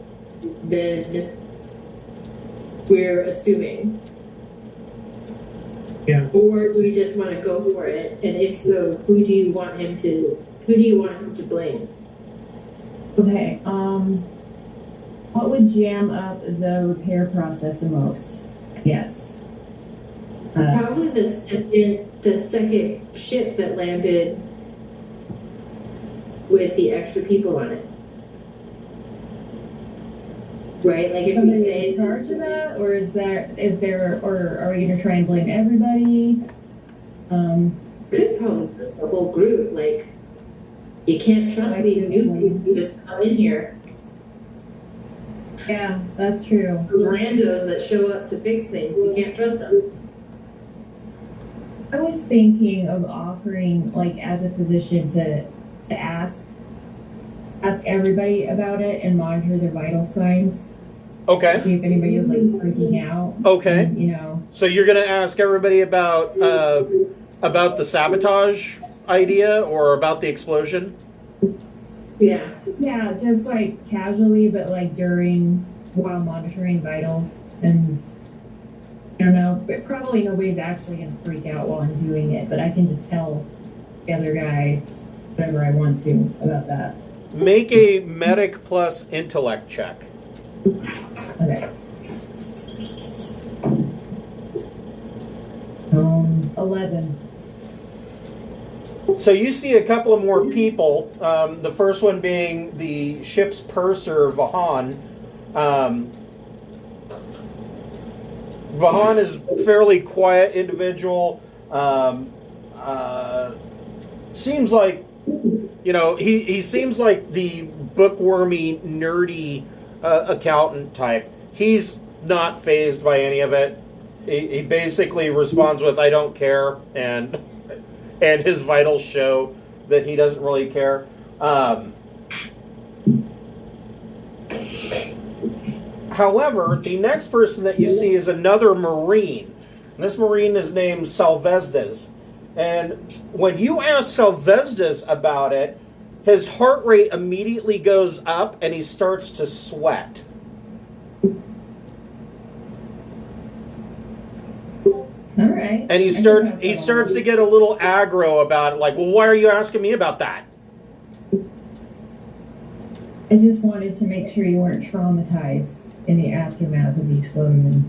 than we're assuming. Yeah. Or do we just want to go for it? And if so, who do you want him to blame? Okay, what would jam up the repair process the most? Yes. Probably the second ship that landed with the extra people on it. Right? Like if we say in charge of that, or or are we gonna try and blame everybody? Could probably be the whole group. Like you can't trust these new people who just come in here. Yeah, that's true. Randos that show up to fix things, you can't trust them. I was thinking of offering, like, as a physician, to ask everybody about it and monitor their vital signs. Okay. See if anybody is like freaking out. Okay. And, you know. So you're going to ask everybody about the sabotage idea or about the explosion? Yeah. Yeah, just like casually, but like while monitoring vitals. And I don't know, but probably nobody's actually going to freak out while I'm doing it, but I can just tell the other guy whatever I want to about that. Make a medic plus intellect check. Okay. 11. So you see a couple of more people. The first one being the ship's purser, Vahan. Vahan is a fairly quiet individual. Seems like, he seems like the bookwormy, nerdy accountant type. He's not fazed by any of it. He basically responds with, "I don't care," and his vitals show that he doesn't really care. However, the next person that you see is another Marine. And this Marine is named Salvesdes. And when you ask Salvesdes about it, his heart rate immediately goes up and he starts to sweat. All right. And he starts to get a little aggro about it, like, "Well, why are you asking me about that?" I just wanted to make sure you weren't traumatized in the aftermath of the explosion.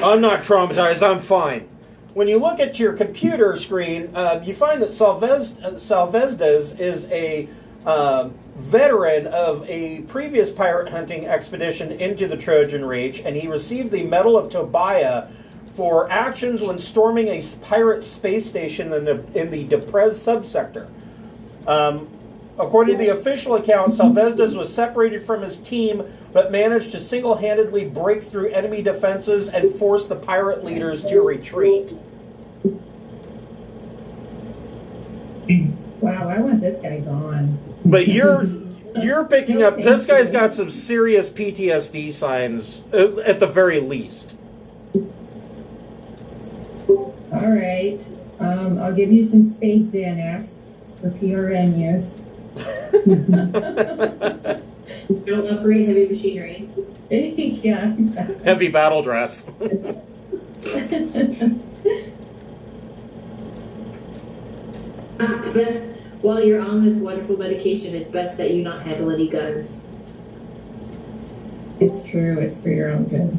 I'm not traumatized, I'm fine. When you look at your computer screen, you find that Salvesdes is a veteran of a previous pirate hunting expedition into the Trojan Reach, and he received the Medal of Tobiah for actions when storming a pirate space station in the Deprez subsector. According to the official account, Salvesdes was separated from his team, but managed to single-handedly break through enemy defenses and force the pirate leaders to retreat. Wow, I want this guy gone. But you're picking up, this guy's got some serious PTSD signs, at the very least. All right. I'll give you some space Xanax for PRN use. Don't operate heavy machinery. Yeah, exactly. Heavy battle dress. It's best, while you're on this wonderful medication, it's best that you not handle any guns. It's true. It's for your own good.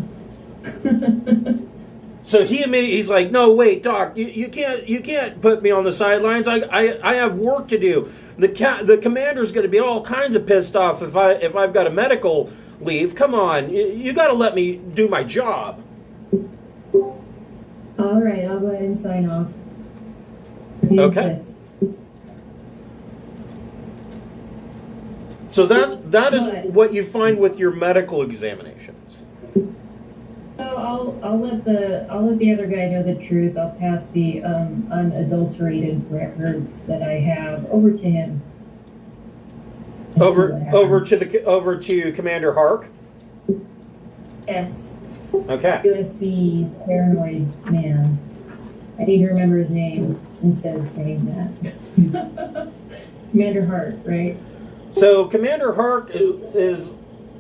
So he's like, "No, wait, Doc, you can't put me on the sidelines. I have work to do. The commander's going to be all kinds of pissed off if I've got a medical leave. Come on, you got to let me do my job." All right, I'll go ahead and sign off. If you Okay. insist. So that is what you find with your medical examinations. So I'll let the other guy know the truth. I'll pass the unadulterated records that I have over to him. And see what Over to Commander Hark. happens. Yes, Okay. USB paranoid man. I need to remember his name instead of saying that. Commander Hart, right? So Commander Hark is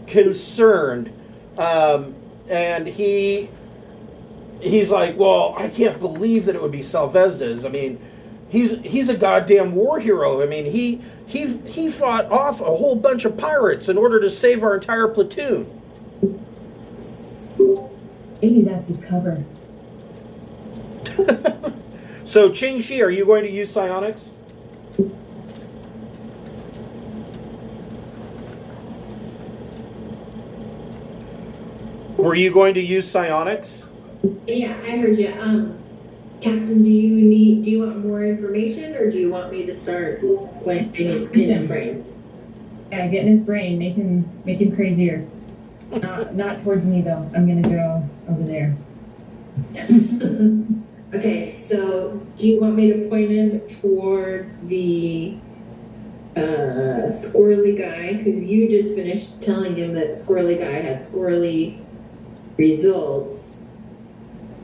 concerned, and he's like, "Well, I can't believe that it would be Salvesdes. I mean, he's a goddamn war hero. I mean, he fought off a whole bunch of pirates in order to save our entire platoon." Maybe that's his cover. So Ching Shi, are you going to use psionics? Were you going to use psionics? Yeah, I heard you. Captain, do you want more information, or do you want me to start planting in his brain? Yeah, get in his brain, make him crazier. Not towards me though. I'm gonna go over there. Okay, so do you want me to point him towards the squirrely guy? Because you just finished telling him that squirrely guy had squirrely results.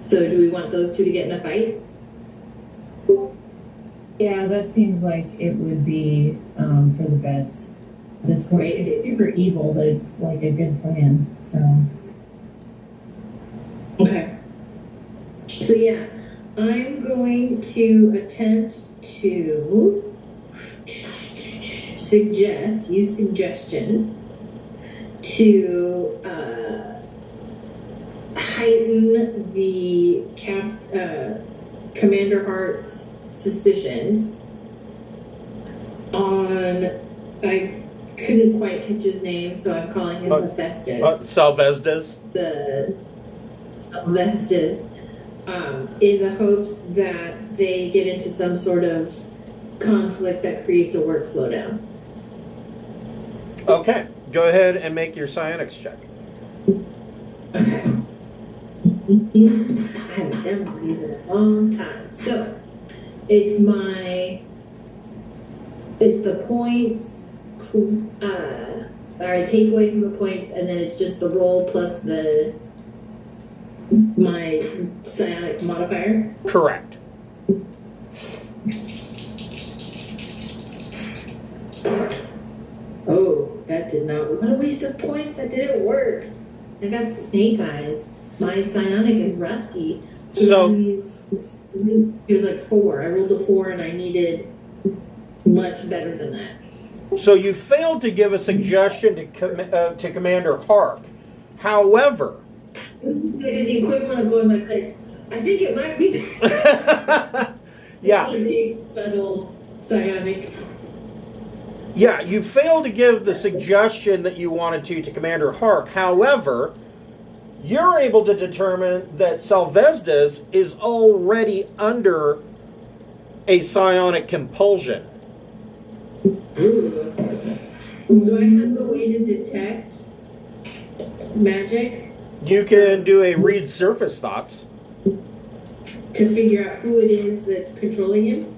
So do we want those two to get in a fight? Yeah, that seems like it would be for the best at this point. It's super evil, but it's like a good plan. So. Okay. So yeah, I'm going to attempt to use suggestion to heighten the Commander Hart's suspicions on, I couldn't quite catch his name, so I'm calling him Hephaestus. Salvesdes. The Hephaestus, in the hopes that they get into some sort of conflict that creates a work slowdown. Okay, go ahead and make your psionics check. Okay. I haven't done one of these in a long time. So, it's the points, I take away from the points, and then it's just the roll plus my psionic modifier. Correct. Oh, that did not. What a waste of points. That didn't work. I got snake eyes. My psionic is rusty. So it was like 4. I rolled a 4 and I needed much better than that. So you failed to give a suggestion to Commander Hark. However, They did the equivalent of going like this. I think it might be yeah. the subtle psionic. Yeah, you failed to give the suggestion that you wanted to Commander Hark. However, you're able to determine that Salvesdes is already under a psionic compulsion. Ooh. Do I have a way to detect magic You can do a read surface thoughts. to figure out who it is that's controlling him?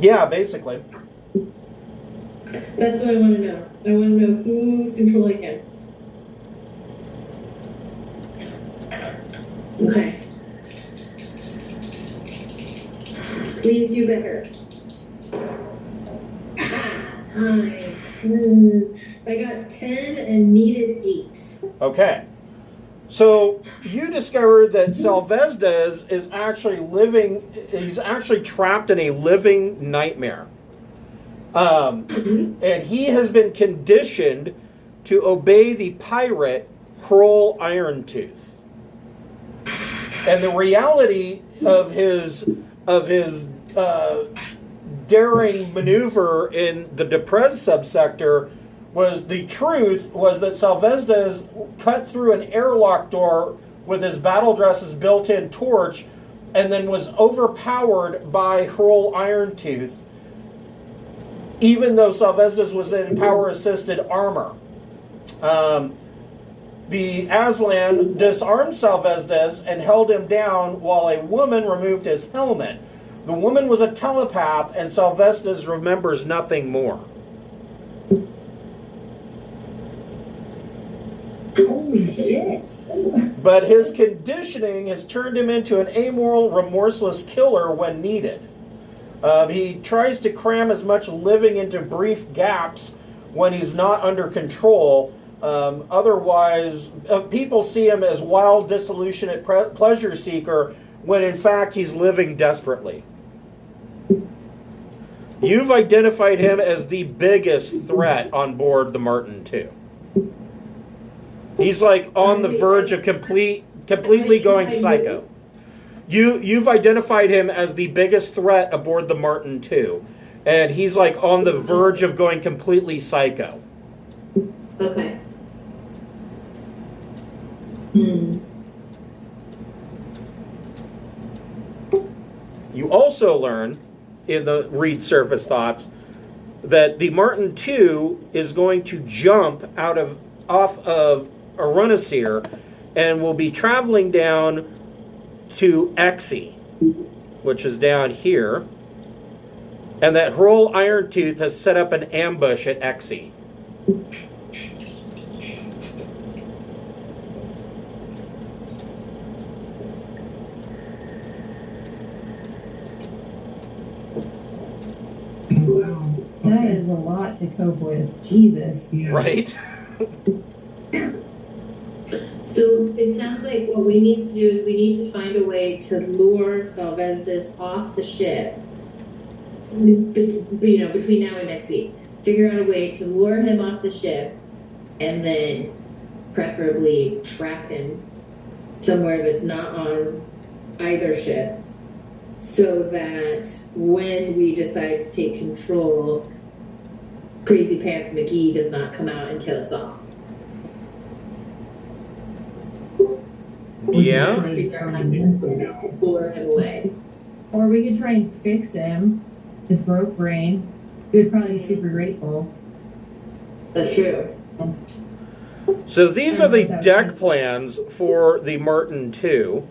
Yeah, basically. That's what I want to know. I want to know who's controlling him. Okay. Please do better. Ah, 9, 10. I got 10 and needed 8. Okay. So you discovered that Salvesdes is actually he's actually trapped in a living nightmare. And he has been conditioned to obey the pirate Hrol Irontooth. And the reality of his daring maneuver in the Deprez subsector was the truth was that Salvesdes cut through an airlock door with his battle dress's built-in torch and then was overpowered by Hrol Irontooth, even though Salvesdes was in power-assisted armor. The Aslan disarmed Salvesdes and held him down while a woman removed his helmet. The woman was a telepath, and Salvesdes remembers nothing more. Holy shit. But his conditioning has turned him into an amoral, remorseless killer when needed. He tries to cram as much living into brief gaps when he's not under control. Otherwise, people see him as wild, disillusionate pleasure seeker when in fact he's living desperately. You've identified him as the biggest threat on board the Martin II. He's like on the verge of completely going psycho. You've identified him as the biggest threat aboard the Martin II, and he's like on the verge of going completely psycho. Okay. You also learn in the read surface thoughts that the Martin II is going to jump off of Arunisiir and will be traveling down to Exie, which is down here. And that Hroll Irontooth has set up an ambush at Exie. Wow. That is a lot to cope with. Jesus. Yeah. Right? So it sounds like what we need to do is we need to find a way to lure Salvestis off the ship. Between now and next week, figure out a way to lure him off the ship, and then preferably trap him somewhere that's not on either ship, so that when we decide to take control, Crazy Pants McGee does not come out and kill us all. Yeah. Figure out how to lure him away. Or we could try and fix him. His broke brain. He would probably be super grateful. That's true. So these are the deck plans for the Martin 2.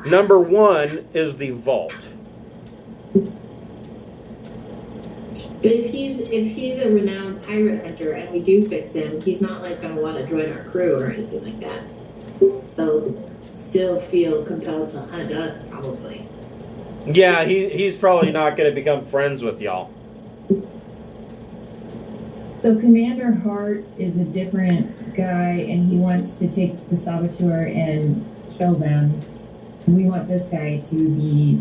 Number 1 is the vault. But if he's a renowned pirate hunter and we do fix him, he's not like gonna want to join our crew or anything like that. They'll still feel compelled to hunt us, probably. Yeah, he's probably not going to become friends with y'all. So Commander Hart is a different guy, and he wants to take the saboteur and kill them. And we want this guy to be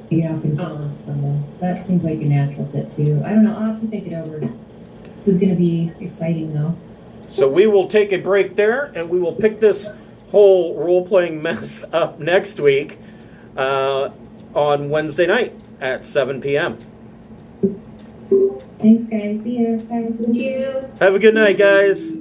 taken off and killed. So that seems like a natural fit too. I don't know. I'll have to think it over. This is going to be exciting, though. So we will take a break there, and we will pick this whole role-playing mess up next week on Wednesday night at 7 p.m. Thanks, guys. See ya. Bye. Thank you. Have a good night, guys.